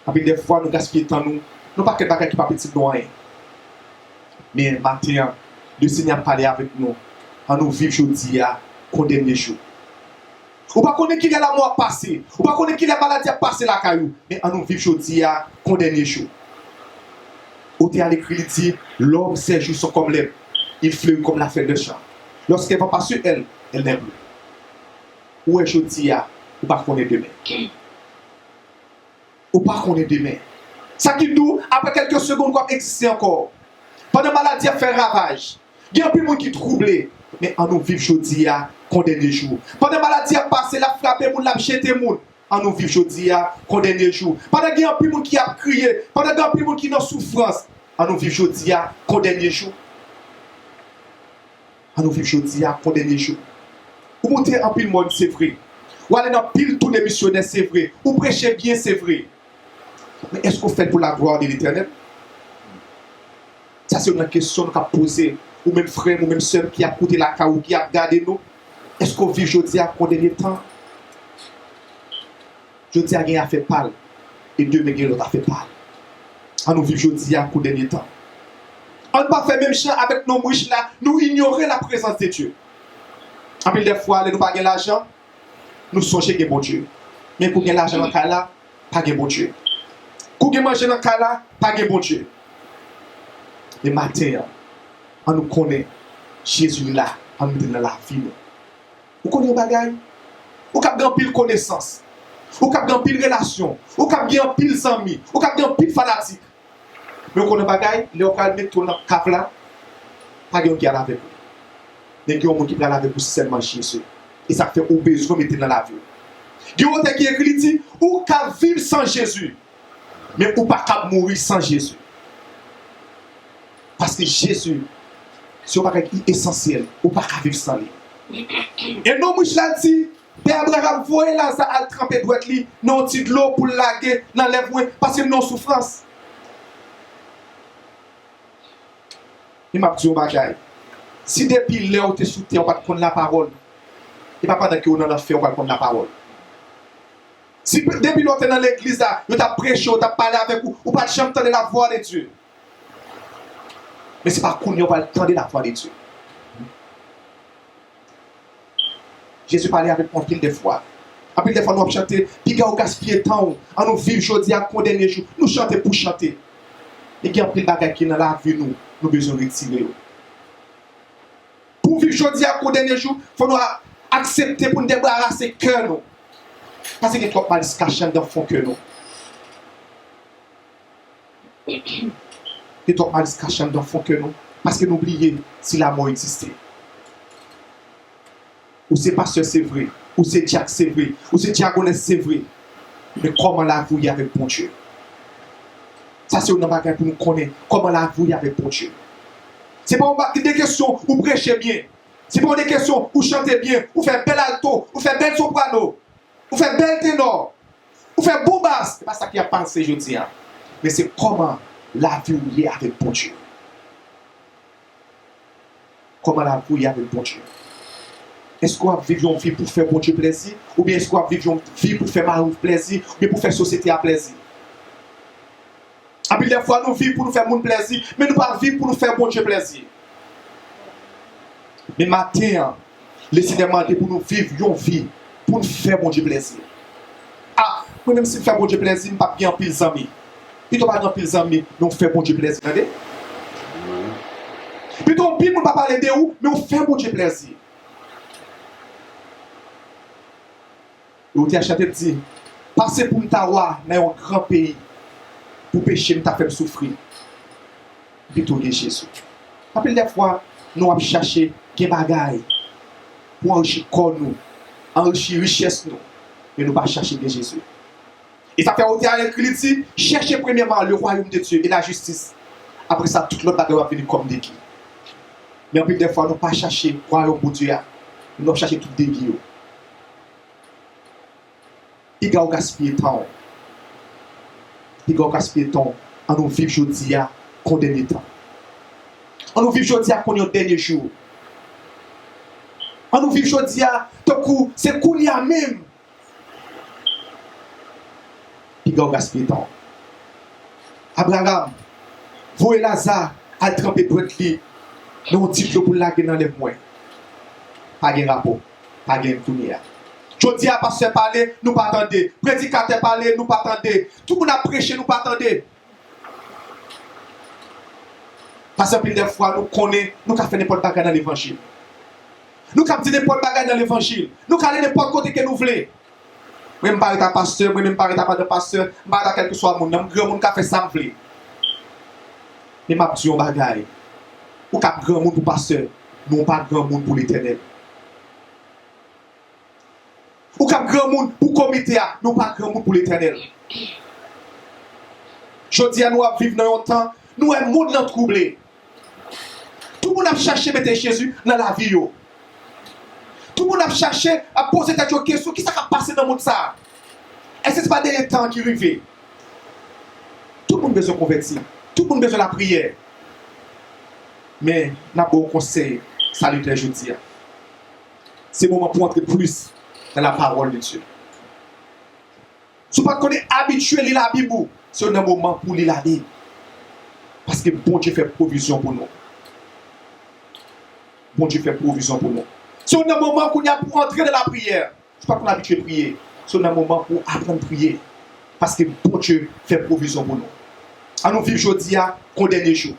Avec des fois, nous gaspillons le temps. Nous ne pas que des qui ne pas petit noir. Mais matin, le Seigneur parle avec nous. En nous vivre jeudi, condamner les jours. Ou pas connaître qu'il y a la mort passée. Ou pas connaître qu'il y a la maladie passée la caillou. Mais en nous vivre jeudi, condamner les jours. Au théâtre écrit, il dit, l'homme, ses jours sont comme l'herbe. Il fleurit comme la feuille de champ. Lorsqu'elle va passer sur elle, elle n'est plus. Où est jeudi, ou pas qu'on est demain. Ou pas qu'on est demain. Ça qui nous, après quelques secondes, comme exister encore. Pendant la maladie a fait ravage. Il y a un peu de monde qui est troublé. Mais en nous vivre jeudi, condamner les jours. Pendant la maladie a passé, la frappé, la jeté, en nous vivre jeudi, condamner les jours. Pendant qu'il y a un peu de monde qui a crié, pendant qu'il y a un peu de monde qui est en souffrance, en nous vivre jeudi, condamner les jours. En nous vivre jeudi, condamner les jours. Ou monter en pile monde, c'est vrai. Ou aller dans pile tous les missionnaires, c'est vrai. Ou prêcher bien, c'est vrai. Mais est-ce qu'on fait pour la gloire de l'Éternel? Ça, c'est une question qu'on a posée. Ou même frère, ou même soeur qui a coûté la caou, qui a regardé nous. Est-ce qu'on vit aujourd'hui à condamner le temps? Aujourd'hui, il y a fait pâle. Et demain, il y a l'autre a fait pâle. On nous vit aujourd'hui à condamner le temps. On ne pas faire même chant avec nos mouches là, nous ignorer la présence de Dieu. En plus des fois, nous pas l'argent, nous songez que bon Dieu. Mais pour gagner l'argent dans le cas là, pas de bon Dieu. Pour gagner manger dans le cas là, pas de bon Dieu. Le matin, on nous connaît Jésus là, en nous dans la vie. Vous connaissez bagay? Vous avez une pile connaissance. Vous avez une pile relation. Vous avez une pile amis. Vous avez une pile fanatique. Mais vous connaissez bagay? Les gens qui mettent dans le cap là, pas de gens qui sont avec vous. Mais il y a des gens qui sont avec vous seulement Jésus. Et ça fait obéir de mettre dans la vie. Il y a des gens qui écrit, ou qu'à vivre sans Jésus, mais ou pas qu'à mourir sans Jésus. Parce que Jésus, c'est un bagage essentiel, ou pas qu'à vivre sans lui. Et non, moi je l'ai dit, Père Abraham, voyez là, ça a trempé droite li, non petit de l'eau pour laguer, n'enlève-moi, parce que non souffrance. Il m'a dit un bagage. Si depuis là où tu es soutenu, on va te prendre la parole. Et pas pendant que on en a fait, on va te prendre la parole. Si depuis là où tu es dans l'église, tu as prêché, tu as parlé avec vous, ou pas de entendre la voix de Dieu. Mais ce n'est pas qu'on va entendre la voix de Dieu. Jésus parlait avec un pile de fois. En pile de fois, nous avons chanté, puis nous avons gaspillé temps, en nous vivre aujourd'hui à qu'on dernier jour. Nous chantons pour chanter. Et il y a un pile de bagages qui dans la vie, nous besoin de retirer. Pour vivre aujourd'hui à qu'on dernier jour, il faut nous accepter pour nous débarrasser le cœur. Nous. Parce qu'il y a trop mal caché dans le fond que nous. Il y a trop mal caché dans le fond que nous. Parce que nous oublions si la mort existait. Ou c'est pasteur, c'est vrai. Ou c'est diacre, c'est vrai. Ou c'est diaconesse, c'est vrai. Mais comment la vie avec bon Dieu? Ça, c'est une bagage pour nous connaître. Comment la vie avec bon Dieu? Ce n'est pas des questions où vous prêchez bien. Ce n'est pas des questions où vous chantez bien. Vous faites bel alto. Vous faites bel soprano. Vous faites bel ténor. Vous faites beau basse. Ce n'est pas ça qui a pensé, je dis. Mais c'est comment la vie avec bon Dieu. Comment la vie avec bon Dieu. Est-ce qu'on va vivre une vie pour faire bon Dieu plaisir? Ou bien est-ce qu'on va vivre une vie pour faire mal plaisir? Ou bien pour faire la société à plaisir? Et puis des fois, nous vivons pour nous faire mon plaisir, mais nous ne pas vivre pour nous faire bon Dieu plaisir. Mais matin, laissez demander pour nous vivre une vie pour nous faire bon Dieu plaisir. Ah, même si nous faisons bon Dieu plaisir, nous ne pas bien pile amis. Plutôt pas bien pile amis, nous faisons bon Dieu plaisir. Regardez? Plutôt pile, nous ne pas parler de où, mais on fait bon Dieu plaisir. Et vous avez chanté dit, passez pour nous dans un grand pays. Pour pécher, nous fait souffrir. Plutôt que Jésus. Après des fois, nous avons cherché des bagailles pour enrichir corps nous, enrichir richesse nous. Mais nous ne pas chercher de Jésus. Et ça fait au théâtre écrit ici, cherchez premièrement le royaume de Dieu et la justice. Après ça, toute l'autre bagaille va venir comme des qui. Mais après des fois, nous ne pas chercher le royaume de Dieu. Nous avons cherché tout des guillemets. Il y a gaspillé temps. Il y a gaspillé temps. En nous vivre aujourd'hui à qu'on dernier temps. En nous vivre aujourd'hui à qu'on y dernier jour. En nous vivre aujourd'hui à ton coup, c'est coup il y a même. Il y a gaspillé temps. Abraham, vous et Lazare, à tremper pour être lié. Nous avons dit pour la guerre dans les mois. Pas de rapport. Pas de tournée. Je dis à pasteur parler, nous pas attendre. Prédicateur parler, nous pas attendre. Tout le monde a prêché, nous pas attendre. Parce que des fois, nous connaissons, nous avons fait n'importe quoi dans l'évangile. Nous avons dit n'importe quoi dans l'évangile. Nous avons allé n'importe côté que nous voulons. Moi, je ne parle pas de pasteur, moi, je ne parle pas de pasteur, je ne parle pas de quel que soit le monde. Je grand monde qui a fait ça, je veux. Mais je dis un bagage. Ou qu'il y a grand monde pour pasteur, nous pas grand monde pour l'éternel. Ou qu'il y a grand monde pour comité, nous pas grand monde pour l'éternel. Je dis à nous à vivre dans un temps, nous un monde troublé. Tout le monde a cherché à mettre Jésus dans la vie. Tout le monde a cherché à poser des questions. Qui s'est passé dans le monde ça? Est-ce que ce n'est pas des temps qui arrivent? Tout le monde a besoin de convertir. Tout le monde a besoin de la prière. Mais nous avons un conseil salutaire aujourd'hui. C'est le moment pour entrer plus dans la parole de Dieu. Si vous ne connaissez pas habitué à lire la Bible, c'est un moment pour lire la Bible. Parce que bon Dieu fait provision pour nous. Bon Dieu fait provision pour nous. C'est un moment pour nous entrer dans la prière. Je ne sais pas qu'on a habitué à prier. C'est un moment pour apprendre à prier. Parce que bon Dieu fait provision pour nous. À nous vivre aujourd'hui, qu'on dernier jour.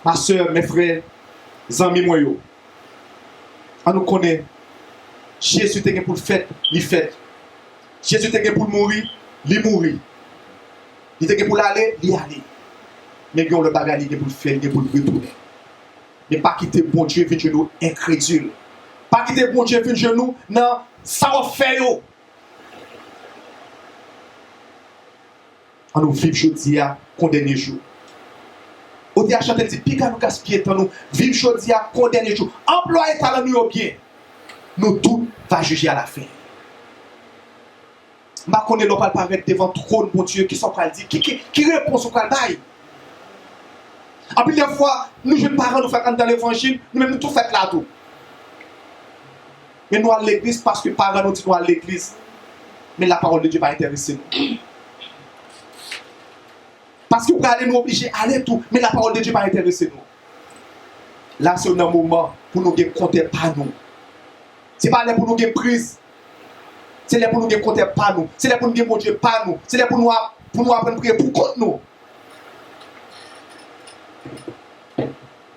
Ma soeur, mes frères, Zami moi yo. On nous connaît. Jésus te gen pour le fait, il fait. Jésus te gen pour mourir, il mourir. Il te gen pour aller, il aller. Mais il y a le bagage pour le faire, il pour le retourner. Mais pas quitter bon Dieu vin genou incrédule. Pas quitter bon Dieu vin genou non ça va faire yo. On nous vivre jodi a condamné jour. On dit à chanter dit pika nous gaspiller temps nous vivre jodi a condamné jour. Employer talent nous bien. Nous tout va juger à la fin. Ma connaît l'on pas paraître devant trône bon Dieu qui sont pas dire qui répond sur quoi bail. En plus des fois, nous jeunes parents nous faisons dans l'évangile, nous-mêmes nous tout fait là tout. Mais nous à l'église parce que parents nous disent nous à l'église. Mais la parole de Dieu va intéresser nous. Parce que vous allez nous obliger à aller tout, mais la parole de Dieu va intéresser nous. Là, c'est un moment pour nous compter pas nous. C'est pas là pour nous prise. C'est là pour nous compter pas nous. C'est là pour nous mon Dieu pas nous. C'est là pour nous apprendre à prier pour contre nous.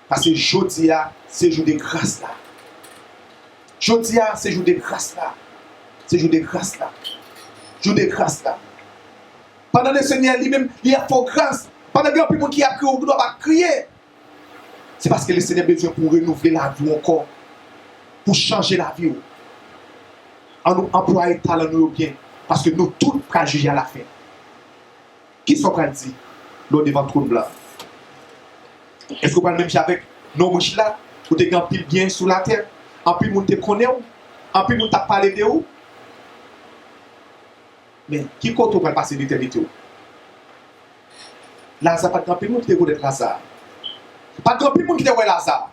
Parce que jeudi c'est jour de grâce là. Jeudi c'est jour de grâce là. C'est jour de grâce là. Jour de grâce là. Pendant le Seigneur lui-même, il a fait grâce. Pendant que les gens qui a crié, on ne doit pas crier. C'est parce que le Seigneur a besoin pour renouveler la vie encore. Pour changer la vie. En nous employant talent nous bien. Parce que nous tous prêts juger à la fin. Qui sont prêts à dire l'eau devant le trône blanc? Est-ce que vous parlez même avec nos mouches là? Vous avez un pile bien sous la terre? En pile, vous te connaissez? En pile, vous avez parlé de vous? Mais qui compte pour passer l'éternité? Lazare, pas de grand monde qui te connaît Lazare. Pas de grand monde qui te connaît Lazare.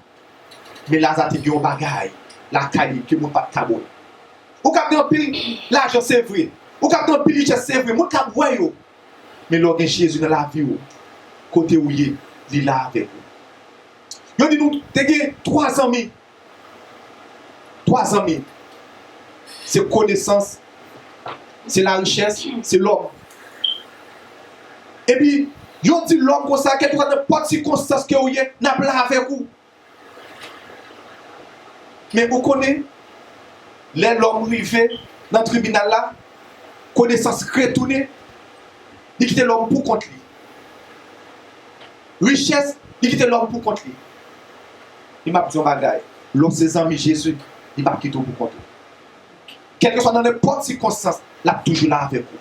Mais Lazare te dit un bagaille. La caille qui ne pas de tabou. Ou cap de pile, l'argent c'est vrai. Ou cap de pile, c'est vrai. Mon cap ouais yo. Mais lorsque Jésus dans la vie, côté où il est là avec vous. Yo dit nous, te gagné 3 amis. 3 amis. C'est connaissance. C'est la richesse, c'est l'homme. Et puis, yo dit l'homme comme ça, quelque chose de pas de circonstance que vous avez, n'a pas avec vous. Mais vous connaissez, l'homme arrivé dans le tribunal là, connaissance retournée, il quitte l'homme pour contre lui. Richesse, il quitte l'homme pour contre lui. Il m'a dit un bagage. L'homme, ses amis Jésus, il m'a quitté pour contre lui. Quelle que soit dans n'importe circonstance, là toujours là avec vous.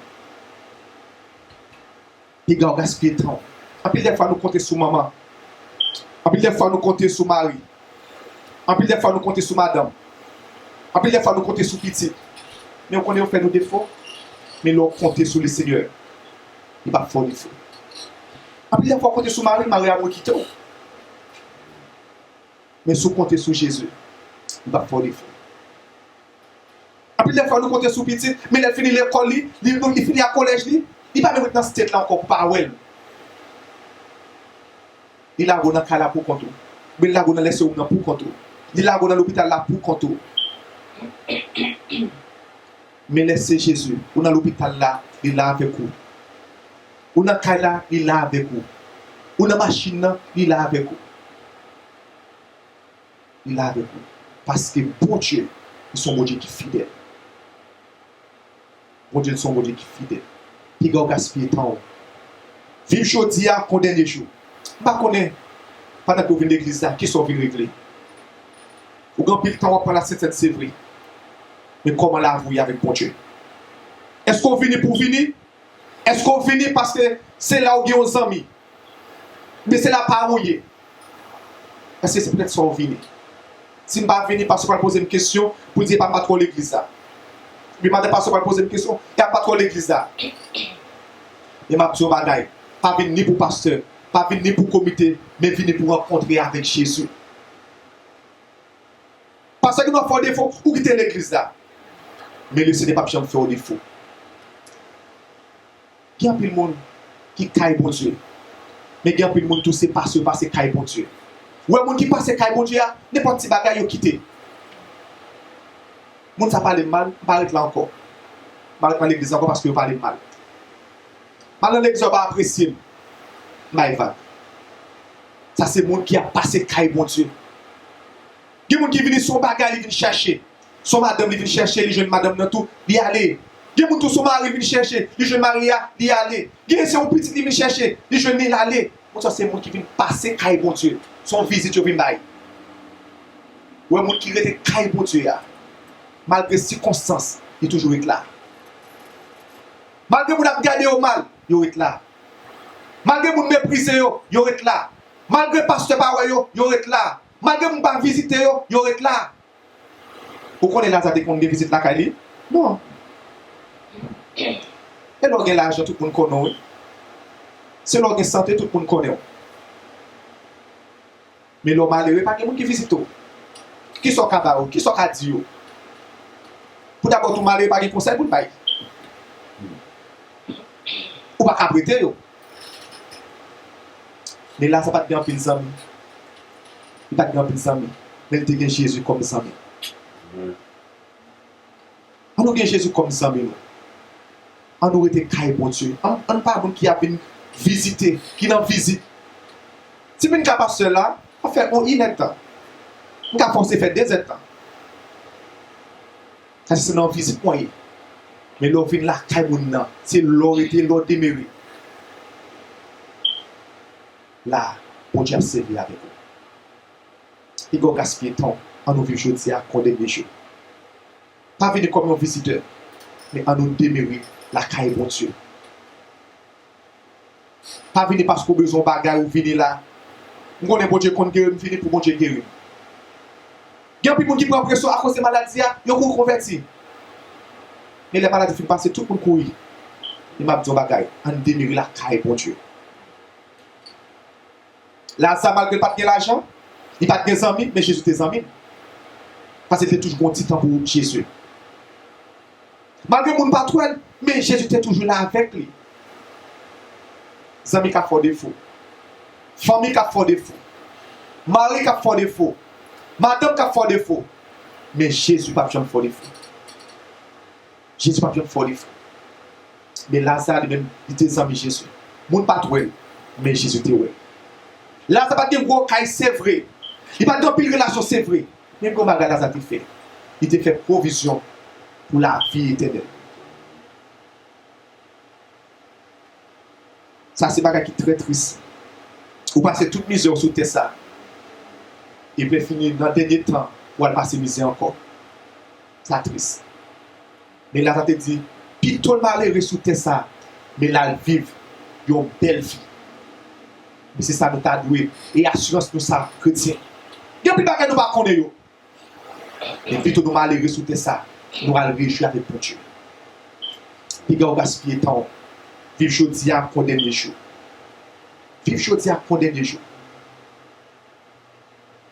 Il y a un gaspillé de temps. En plus des fois, nous comptons sur maman. En plus des fois, nous comptons sur Marie. En plus des fois, nous comptons sur madame. En plus des fois, nous comptons sur petit. Mais on connaît, on fait nos défauts. Mais nous comptons sur le Seigneur. Il va faire des défauts. En plus des fois, on compte sur Marie, Marie a moi quitté. Mais si on compte sur Jésus, il va faire des défauts. En plus des fois, nous comptons sur petit. Mais il finit l'école, il finit à collège, il va même dans cette tête là encore pas well. Il a gagné dans la pour contre. Mais il a gagné dans les pour contre. Il a gagné dans l'hôpital là pour contre. Mais laissez Jésus, ou dans l'hôpital là, il est là avec vous. Ou dans la là, il est là avec vous. Ou dans la machine là, il est là avec vous. Il est là avec vous. Parce que bon Dieu, ils sont bon Dieu qui est fidèle. Bon Dieu, ils sont bon Dieu qui est fidèle. Qui a gaspillé le temps. Vive aujourd'hui à condamner jour. Je ne connais pas pendant que vous venez de l'église, qui sont venus régler. Vous avez le temps pour la 7 février. Mais comment la vous avec bon Dieu? Est-ce qu'on vient pour venir? Est-ce qu'on vient parce que c'est là où il y a des amis? Mais c'est là pas où il y a. Parce que c'est peut-être ça qu'on vient. Si je ne pas venir parce qu'on va poser une question, pour dire pas trop l'église là. Mais je ne pas poser une question, il n'y a pas trop l'église là. Et je vais dire bagaille. Pas venir ni pour pasteur, pas venir ni pour comité, mais venir pour rencontrer avec Jésus. Parce que nous avons fait des défauts pour quitter l'église là. Mais le Seigneur n'est pas faire des défauts. Il y a un peu de monde qui caille bon Dieu. Mais il y a un peu de monde qui se passe caille bon Dieu. Ou un monde qui passe caille bon Dieu, n'importe quel bagage quitté. Le monde ça parle mal, m'arrête là encore. M'arrête dans l'église encore parce que vous parlez mal. Mal dans l'église, on va apprécier. Ça c'est le monde qui a passé caille bon Dieu. Il y a des gens qui viennent son bagage, ils viennent chercher. Son madame, ils viennent chercher, les jeunes madame, dans tout, ils y aller. Il y a des gens qui son mari, viennent chercher, les jeunes Maria, ils y aller. Il y a des gens qui viennent chercher, les jeunes ils aller. Ça, c'est les gens qui viennent passer, caille bon Dieu. Son visite, ils viennent bailler. Ou les gens qui restent caille bon Dieu. Malgré les circonstances, ils toujours là. Malgré que vous avez gardé au mal, vous êtes là. Malgré que vous méprisez, vous êtes là. Malgré que pasteur parole, vous êtes là. Malgré que vous ne pas visiter, vous êtes là. Vous connaissez là, ça qu'on visite la Kali? Non. Et là, vous avez l'argent, tout le monde connaît. C'est là, vous avez santé, tout le monde connaît. Mais l'homme malheureux, pas de monde qui visite. Qui sont capables, qui sont capables. Pour d'abord, tout malheureux, pas de conseil pour le pays. Ou pas prêter yo. Mais là, ça pas bien pile zami. Il pas bien pile zami. Mais il y a Jésus comme zami. On nous Jésus comme zami. On nous était caille bon Dieu. On pas bon qui a venu visiter, qui n'a visite. Si vous n'êtes pas pasteur là, on fait un inette. On a forcé faire des états. Ça c'est une visite moyen. Mais l'on vient là, c'est l'autorité, l'on démérite. Là, bon Dieu a servi avec vous. Il va gaspiller temps en nous vivre aujourd'hui à condamner les choses. Pas venir comme un visiteur, mais en nous démérite la caille bon Dieu. Pas venir parce qu'on a besoin de bagaille ou venir là. Nous connaissons bon Dieu qu'on guérit, nous venons pour bon Dieu guérir. Il y a des gens qui prennent pression à cause de maladies, ils ont converti. Mais les maladies finissent passer tout pour courir. Il m'a dit bagaille, en démérite la caille bon Dieu. Lazare malgré pas de l'argent, il pas de amis, mais Jésus tes amis. Parce que c'était toujours un petit temps pour Jésus. Malgré mon patron, mais Jésus était toujours là avec lui. Amis qui a fait défaut. Famille qui a fait défaut. Mari qui a fait défaut. Madame qui a fait défaut. Mais Jésus n'a pas jamais fait défaut. Jésus n'a pas jamais fait défaut. Mais Lazare lui-même, il était ami Jésus. Mon patron, mais Jésus était ouais. Lazare n'a pas de gros caille, c'est vrai. Il n'a pas de pile relation, c'est vrai. Même comme Lazare a fait. Il a fait provision pour la vie éternelle. Ça, c'est un qui est très triste. Vous passez toute misère sous ça. Et puis finir dans le dernier temps pour aller passer misère encore. C'est triste. Mais là, ça te dit, puis tout le malheureux sous ça, mais là, il vit une belle vie. Mais c'est ça nous t'a doué. Et assurance nous ça, chrétien. Il y a plus de bagages nous ne connaissons pas. Et puis tout le malheureux sous ça, nous allons réjouir avec Dieu. Et nous allons gaspiller temps. Vivre aujourd'hui à condamner les jours. Vivre aujourd'hui à condamner les jours.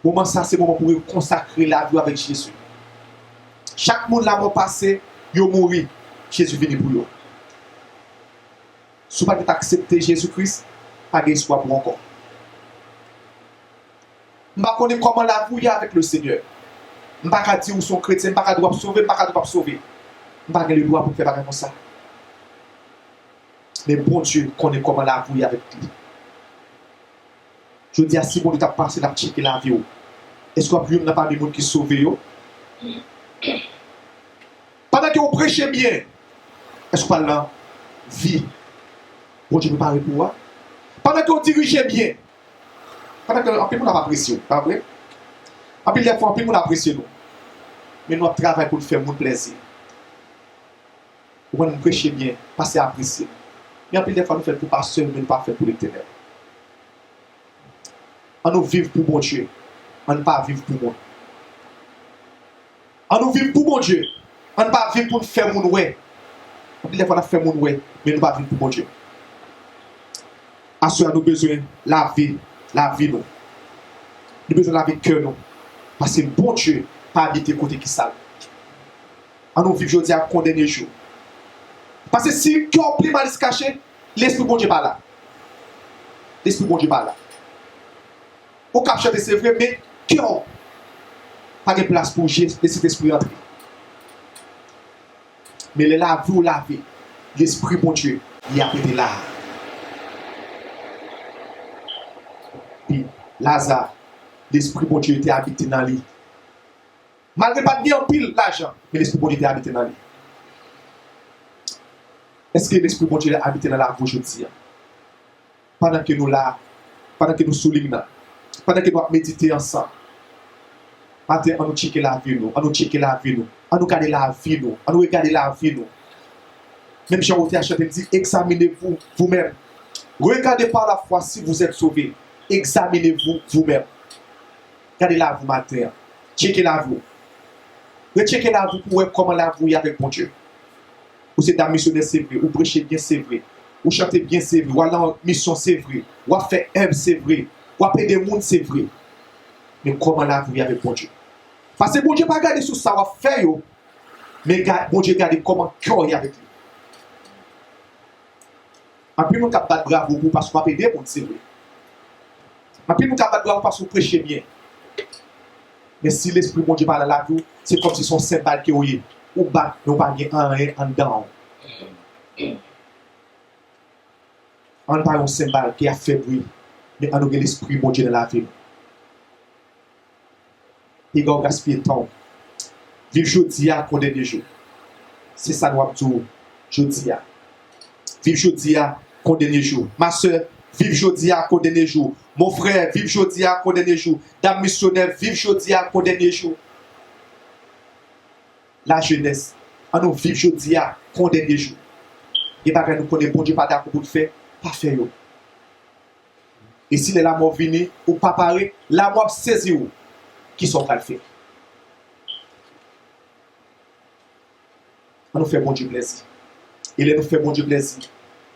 Moment ça, c'est le moment pour consacrer la vie avec Jésus. Chaque monde là, passé, il mourir. Jésus venu pour eux. Si vous n'avez accepté Jésus-Christ, pas d'espoir pour encore. Je ne connais pas comment la vie avec le Seigneur. Je ne sais pas dire où sont chrétiens, je ne sais pas droit pour sauver, je ne sais pas droit pour sauver. Je n'ai pas le droit pour faire comme ça. Mais bon Dieu connaît comment la vie avec lui. Je dis à si bon Dieu t'a passé, t'a checké la vie. Est-ce qu'il n'y a pas de monde qui sauve? Pendant que vous prêchez bien, est-ce que vous là vie? Bon Dieu ne parle pour vous. Pendant que vous dirigez bien, pendant que vous n'avez pas apprécié, pas vrai? En plus, des fois, vous appréciez nous. Mais notre travail pour faire mon plaisir. Vous prêchez bien, passez à apprécier. Mais en plus, des fois, nous faisons pour pasteur, mais nous pas faire pour l'éternel. On nous vivre pour bon Dieu. On ne pas vivre pour moi. On nous vivre pour bon Dieu. On ne pas vivre pour faire mon ouais. En plus, des fois, on fait mon ouais, mais nous pas vivre pour bon Dieu. Assurez nous besoin de la vie nous. Nous besoin de la vie cœur nous. Parce que bon Dieu, pas habiter côté qui sale. On nous vivre aujourd'hui à condamner les jours. Parce que si le cœur plus mal se caché, l'esprit bon Dieu pas là. L'esprit bon Dieu pas là. Au cap chanter c'est vrai, mais cœur pas de place pour laisser l'esprit entrer. Mais la vie ou la vie, l'esprit bon Dieu, il a été là. Puis Lazare, l'esprit bon Dieu était habité dans lui. Malgré pas bien pile l'argent, mais l'esprit bon Dieu est habité dans lui. Est-ce que l'esprit bon Dieu est habité dans la vie aujourd'hui? Pendant que nous là, pendant que nous soulignons, pendant que nous méditons ensemble, matin, on nous checker la vie, on nous checker la vie, on nous regarder la vie, on nous regarder la vie. Même Jean-Roté a chanté, il dit, examinez-vous vous-même. Regardez par la foi si vous êtes sauvés. Examinez-vous vous-même. Regardez-la vous matin. Checkez-la vous. Recheckez-la vous pour voir comment la vous est avec mon Dieu. Vous êtes un missionnaire, c'est vrai. Vous prêchez bien, c'est vrai. Vous chantez bien, c'est vrai. Vous allez en mission, c'est vrai. Vous faites œuvre, c'est vrai. Vous appelez des mondes, c'est vrai. Mais comment la vous est avec mon Dieu? Parce que mon Dieu pas regarder sur ça, vous fait, mais mon Dieu regarde comment cœur est avec lui. En plus, nous avons battre bravo pour parce qu'on a des mondes, c'est vrai. En plus, nous avons battre bravo parce qu'on prêche bien. Mais si l'esprit mon Dieu parle à la vie, c'est comme si son symbole qui est ou bas, nous pas rien en dedans. On parle un symbole qui a fait bruit, mais on a l'esprit mon Dieu dans la vie. Il va gaspiller temps. Vive jeudi à qu'on des jours. C'est ça nous avons jeudi à. Vive jeudi à qu'on des jours. Ma soeur, vive jeudi à qu'on des jours. Mon frère, vive jeudi à qu'on des jours. Dame missionnaire, vive jeudi à qu'on des jours. La jeunesse, on nous vive jeudi à qu'on des jours. Et pas que nous connaissons bon Dieu pas d'accord pour le faire, pas faire. Et si la mort vient ou pas parler, la mort saisit qui sont pas le faire. On nous fait bon Dieu plaisir. Il nous fait bon Dieu plaisir.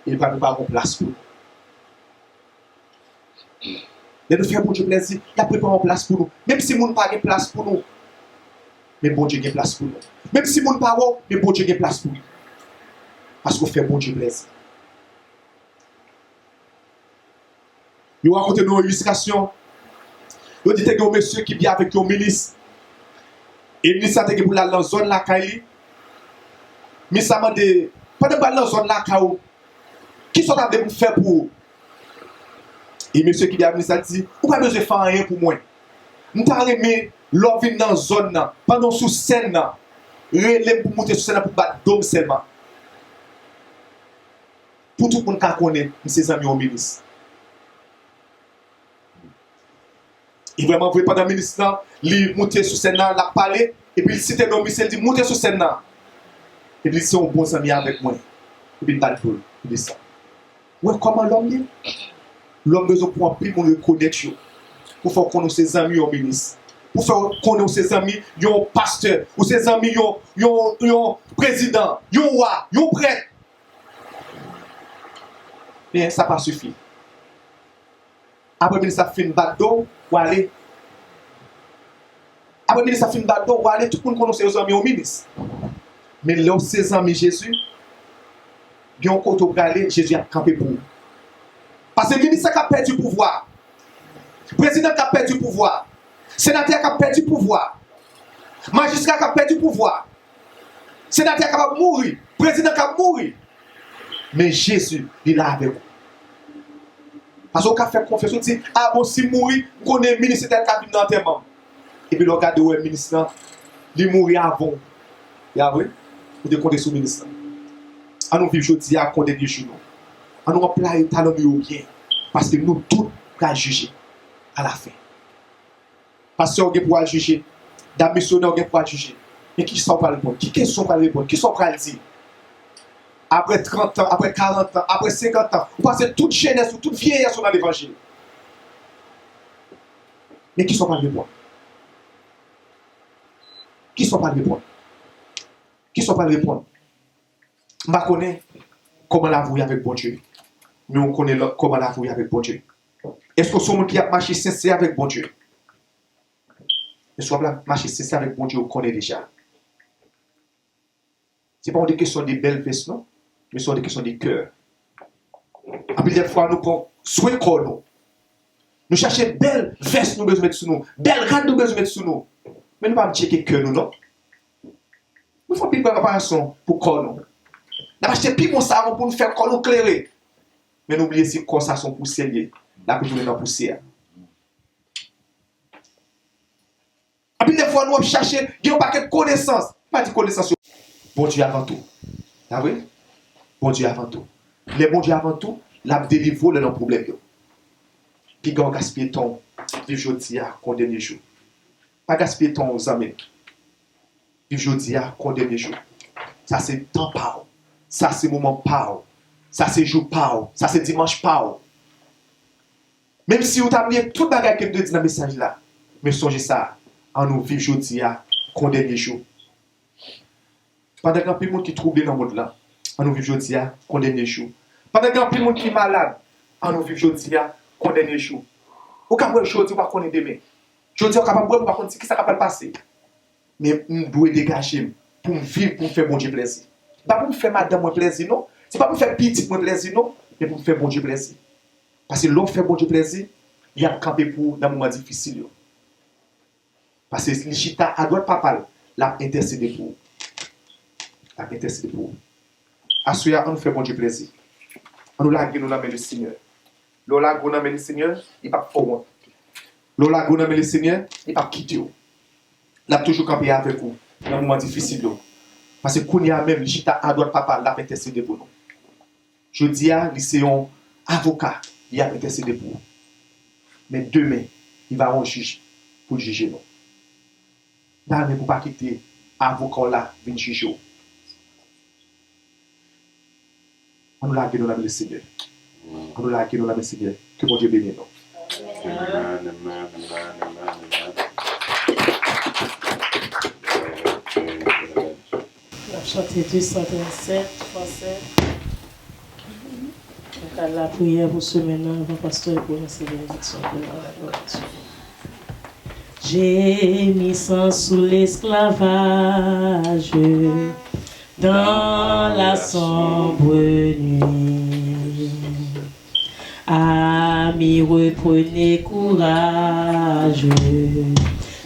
Il va nous pas en place pour nous. Il nous fait bon Dieu plaisir. Il a préparé en place pour nous. Même si nous n'avons pas de place pour nous. Mais bon Dieu a place pour nous. Même si nous n'avons pas de mais bon Dieu a place pour nous. Parce qu'on fait bon Dieu plaisir. Il raconte une illustration. Il dit qu'il y a un monsieur qui vient avec un ministre. Et le ministre a dit pour la zone la Kaili. Mais ça m'a dit, pendant que la zone la Kaili, qui sont en train de faire pour. Et monsieur qui vient avec le ministre a dit, vous n'avez pas besoin de faire rien pour moi. Nous avons aimé l'homme venir dans la zone, pendant sous scène, relève pour monter sur scène pour battre d'homme seulement. Pour tout le monde qui connaît, ses amis au ministre. Il vraiment voulait pendant le ministre, il monter sur scène, la parler, et puis il cite l'homme, il dit montez sur scène. Et puis il dit, c'est un bon ami avec moi. Et puis il parle pour il dit ça. Ouais, comment l'homme dit? L'homme besoin pour un plus pour le connaître. Pour faire connaître ses amis au ministre. Pour faire connaître ses amis, yon pasteur, ou ses amis, yon président, yon roi, yon prêtre. Mais ça n'a pas suffi. Après, le ministre a fait une batte d'eau, ou aller. Après, le ministre a fait une batte d'eau, ou aller, tout le monde connaît ses amis au ministre. Mais là, ses amis Jésus, yon côté pour aller, Jésus a campé pour nous. Parce que le ministre a perdu le pouvoir. Le président a perdu le pouvoir. Le sénateur a perdu le pouvoir. Le magistrat a perdu le pouvoir. Le sénateur a mourir. Le président a mourir. Mais Jésus, il est là avec vous. Parce qu'on a fait confiance, on dit, ah bon, si mourir, on connaît le ministre tel qui a dans tes mains. Et puis, regarde où est le ministre, il mourit avant. Et après, vous devez compter sur le ministre. On nous vivre aujourd'hui à compter des jours. On nous emploie les talents bien. Parce que nous tous pouvons juger à la fin. Pasteur, on peut juger. Dame missionnaire, on peut juger. Mais qui sont pas répondre? Qui sont pas répondre? Qui sont pas dire? Après 30 ans, après 40 ans, après 50 ans, vous passez toute jeunesse ou toute vieillesse dans l'évangile. Mais qui sont pas répondre? Qui sont pas répondre? Qui sont pas répondre? Je connais comment la vouille avec bon Dieu. Mais on connaît comment la vouille avec bon Dieu. Est-ce que ce monde qui a marché sincère avec bon Dieu? Est-ce qu'on a marché sincère avec bon Dieu, on connaît déjà. Ce n'est pas une question de belles vestes, non? Mais c'est une question de cœur. Après, des fois, nous souhaitons corps, nous. Nous cherchons belles vestes, nous besoin mettre sur nous. Belles rades, nous besoin mettre sur nous. Mais nous ne pouvons pas checker cœur, nous, non? Nous faisons plus de préparation pour corps, nous. Nous avons acheté plus bon savon pour nous faire corps, nous clairer. Mais n'oubliez si corps ça sont poussières, là, que nous dans la poussière. puis des fois, nous cherchons, il y a un paquet de connaissances. Pas de connaissances. Bon Dieu avant tout. Ah oui? Bon Dieu avant tout. Les bon Dieu avant tout, l'a délivré dans le problème. Puis quand on gaspille ton vivre aujourd'hui qu'on dernier jour. Pas gaspiller ton aux amis. Vivre aujourd'hui qu'on dernier jour. Ça c'est temps par. Ça c'est moment par. Ça c'est jour par. Ça c'est dimanche par. Même si vous avez tout le bagage que vous dit dans le message là, mais songez ça, en nous vivre aujourd'hui qu'on dernier jour. Pendant qu'il y a plus de monde qui est troublé dans le monde là, en nous vivre aujourd'hui qu'on dernier jour. Pendant qu'il y a plus de monde qui est malade, en nous vivre aujourd'hui qu'on dernier jour. Ou quand vous aujourd'hui, vous ne connaissez pas demain. Aujourd'hui, vous ne capable pas connaître ce qui s'est capable de passer. Mais vous devez dégager pour vivre, pour faire bon Dieu plaisir. Pas pour faire madame moi plaisir, non. Ce n'est pas pour faire petit moi plaisir, non. Mais pour faire bon Dieu plaisir. Parce que l'homme fait bon Dieu plaisir, il a campé pour dans un moment difficile. Parce que les chita à droite papa, l'a intercédé pour vous. L'a intercédé pour vous. À ce moment, on nous fait bon Dieu plaisir. On nous l'a nous l'amène le Seigneur. Lola go nan men le Seigneur, il pas fort. Lola go nan men le Seigneur, il pas quitter. L'a toujours campé avec vous dans un moment difficile. Parce que qu'on y a même le chita à droite papa l'a intercédé pour nous. Je dis à c'est un avocat, il a intercédé pour nous. Mais demain, il va en juge pour juger nous. Là, mais pour pas quitter avocat là, venir juger. On nous l'a guéri dans le Seigneur. On nous l'a guéri dans le Seigneur. Que mon Dieu bénisse nous. Amen, amen, amen. On a chanté 237, français. Donc, à la prière pour ce maintenant, le pasteur pour lancer bénédiction de la J'ai mis sang sous l'esclavage dans la sombre nuit. Amis, reprenez courage,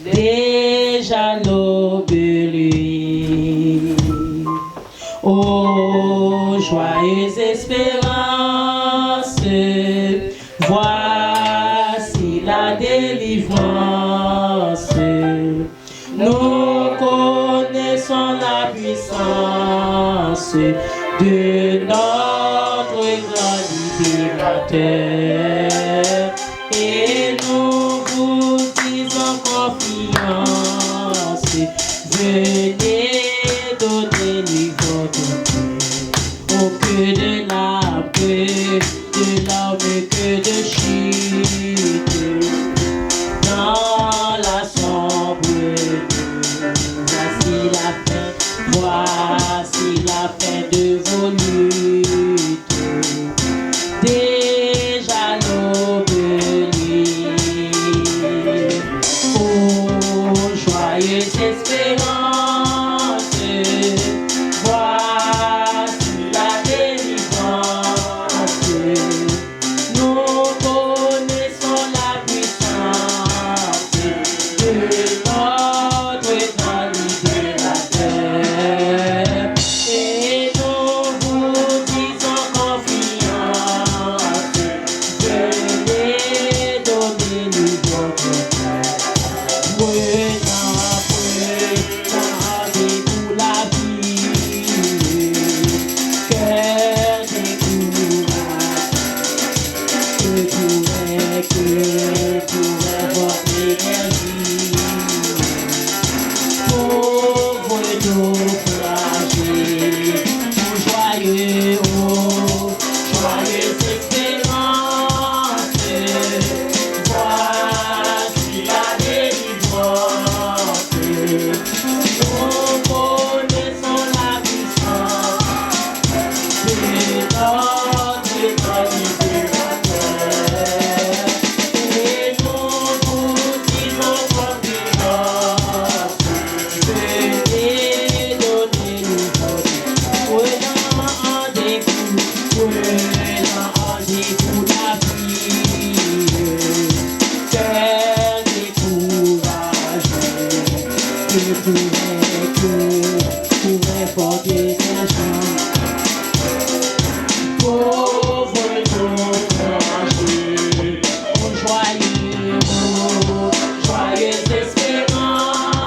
déjà l'aube lui. Ô joyeuse espérance, voici la délivrance. Nous connaissons la puissance de notre grand libérateur. Et nous vous disons confiance, venez donner votre cœur. Oh, que de larmes, que de chute, dans la sombre nuit. Voici la fin de vos luttes. Déjà l'aube nuit. Oh, joyeuse espérance, voici la délivrance. Nous connaissons la puissance de notre grand libérateur. Et nous vous disons confiance, venez donner-nous votre cœur. Prenant rendez-vous la vie, cœur découragé, que pourrait votre énergie. Pauvre naufragé, oh joyeux, joyeuse espérance, voici la délivrance. Nous connaissons la puissance de notre grand libérateur. Et nous vous disons confiance, venez donner-nous votre prenant rendez-vous la vie, cœur découragé, que pourrait porter énergie. Pauvre naufragé, oh joyeuse espérance,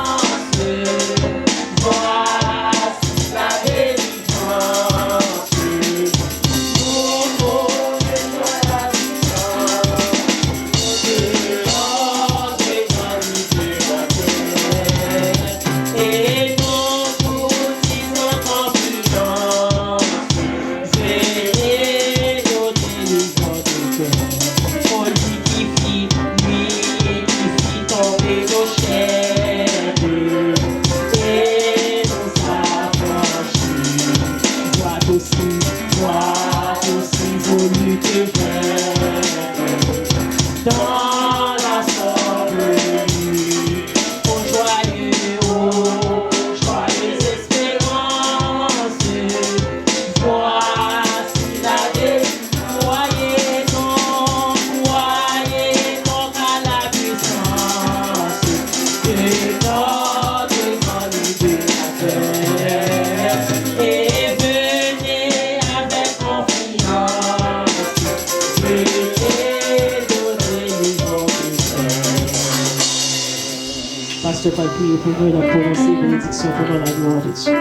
pasteur pas prier pour nous, la prononcer bénédiction pour la gloire de Dieu.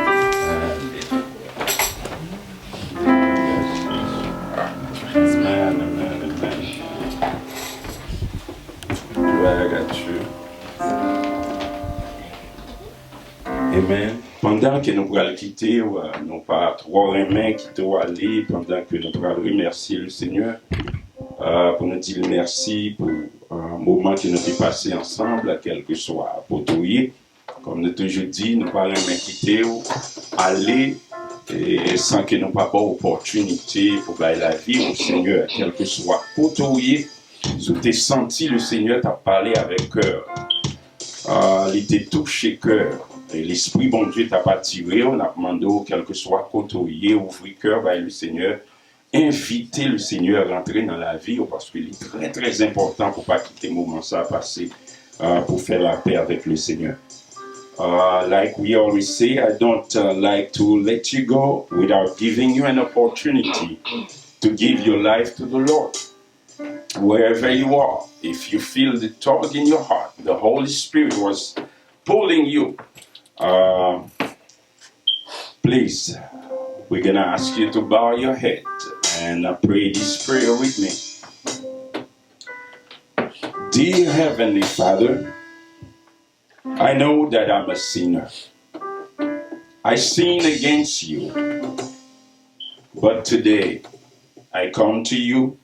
Amen. Pendant que nous allons quitter, nous pas trois mains qui doivent aller, pendant que nous allons remercier le Seigneur, pour nous dire merci pour un moment que nous avons passé ensemble, quel que soit pour tout. Comme nous toujours dit, nous allons quitter, aller, et sans que nous n'ayons pas d'opportunité pour gagner la vie au Seigneur, quel que soit pour tout. Si tu as senti le Seigneur t'a parlé avec cœur, il t'a touché cœur. Et l'Esprit, bon Dieu, t'a pas tiré, on a demandé, quel que soit côté, ouvrir cœur, le Seigneur, inviter le Seigneur à rentrer dans la vie, parce qu'il est très, très important pour ne pas quitter le moment ça passer, pour faire la paix avec le Seigneur. Like we always say, I don't like to let you go without giving you an opportunity to give your life to the Lord. Wherever you are, if you feel the tug in your heart, the Holy Spirit was pulling you, please, we're going to ask you to bow your head and pray this prayer with me. Dear Heavenly Father, I know that I'm a sinner. I sin against you. But today, I come to you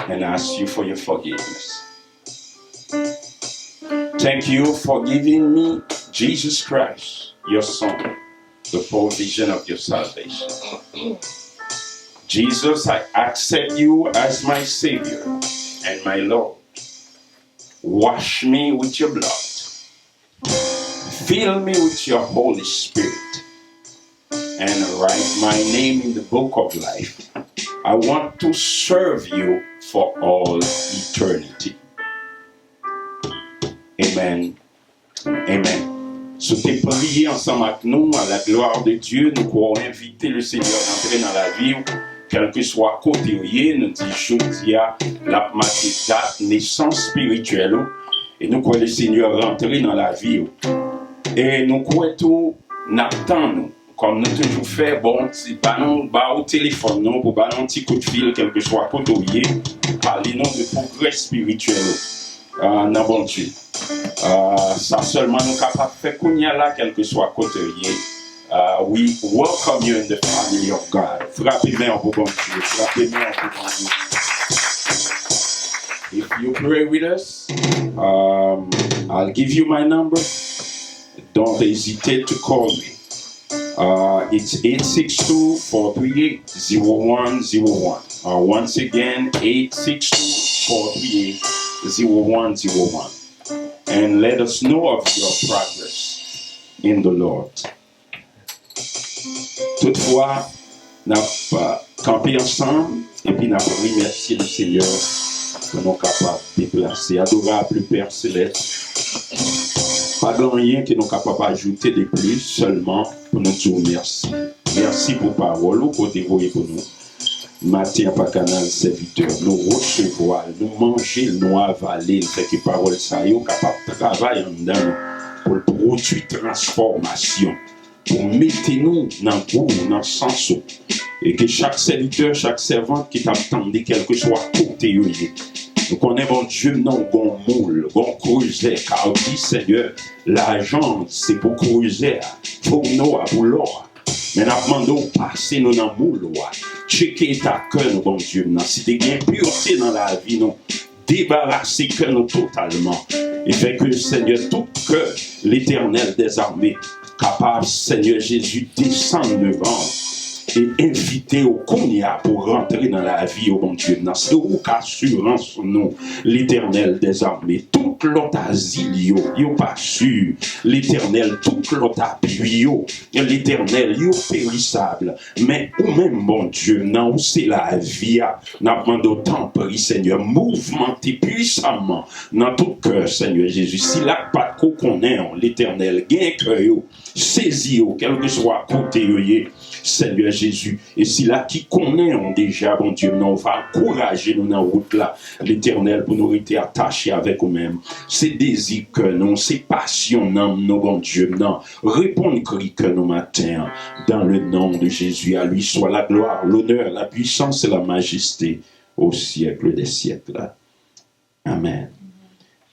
and ask you for your forgiveness. Thank you for giving me Jesus Christ, your Son, the provision of your salvation. Jesus, I accept you as my Savior and my Lord. Wash me with your blood. Fill me with your Holy Spirit and write my name in the book of life. I want to serve you for all eternity. Amen. Amen. Si tu prier ensemble avec nous, à la gloire de Dieu, nous pouvons inviter le Seigneur à entrer dans la vie, quel que soit côté où il est, nous disons, je dis à la date naissance spirituelle, et nous croyons le Seigneur rentrer dans la vie. Et nous croyons tout, n'attendons, comme nous toujours fait, bon, si nous au téléphone, nous, pour un petit coup de fil, quel que soit côté où il est, parlez-nous de progrès spirituel. Dans bon Dieu. Ça seulement nous capables de faire qu'on y a là, quel que soit côté. We welcome you in the family of God. Frappez bien pour bon Dieu. Frappez bien pour bon Dieu. If you pray with us, I'll give you my number. Don't hesitate to call me. It's 862-438-0101. Once again, 862-438-0101. And let us know of your progress in the Lord. Toutefois, nous avons campé ensemble et puis nous avons remercié le Seigneur pour nous capables de déplacer. Adorable Père Céleste, pas de rien que nous sommes capables d'ajouter de plus, seulement pour nous dire merci. Merci pour parole, pour dévoiler pour nous. Matin par canal serviteur, nous recevoir, nous manger, nous avaler, fait que parole ça y est capable de travailler en dedans pour produire transformation, pour mettre nous dans le goût, dans le sens, et que chaque serviteur, chaque servante qui t'attendait, quel que soit côté, nous connaissons mon Dieu, non, bon moule, bon creuset, car dit Seigneur, l'argent c'est pour creuser, pour nous, pour l'or. Mais nous demandons de passer dans le moule, checker ta cœur, bon Dieu. Si tu as une pureté dans la vie, nous débarrasser cœur nous totalement. Et fait que Seigneur, tout cœur, l'Éternel des armées, capable, Seigneur Jésus, descendre devant et inviter au Kounia pour rentrer dans la vie, au bon Dieu. C'est où qu'assurance nous, l'Éternel des armées, toute l'autre asile, yo pas sûr, l'Éternel, toute l'autre appui, l'Éternel, yo périssable, mais ou même, bon Dieu, non, c'est la vie, n'a pas d'autant pris, Seigneur, mouvementé puissamment dans tout cœur, Seigneur Jésus. Si là, pas de qu'on est, l'Éternel, gain cœur, saisi, quel que soit côté, Seigneur Jésus. Et si là, qui connaît déjà, bon Dieu, on va encourager nous dans la route là, l'Éternel, pour nous rester attachés avec nous-mêmes. Ces désirs que nous, ces passions, nous, bon Dieu, non. Répondre cri que nous matin, dans le nom de Jésus. À lui soit la gloire, l'honneur, la puissance et la majesté au siècle des siècles. Amen.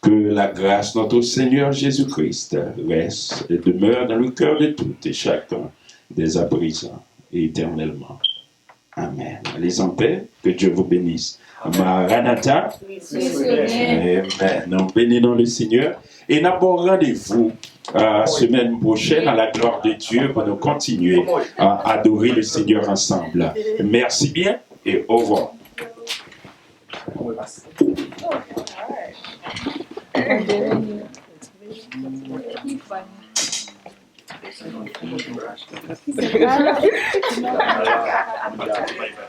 Que la grâce de notre Seigneur Jésus-Christ reste et demeure dans le cœur de tout et chacun, dès à présent et éternellement. Amen. Allez en paix, que Dieu vous bénisse. Maranatha. Amen. Nous bénissons le Seigneur et nous avons rendez-vous semaine prochaine à la gloire de Dieu pour nous continuer à adorer le Seigneur ensemble. Merci bien et au revoir.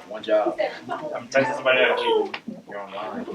One job. I'm texting somebody out. You're online.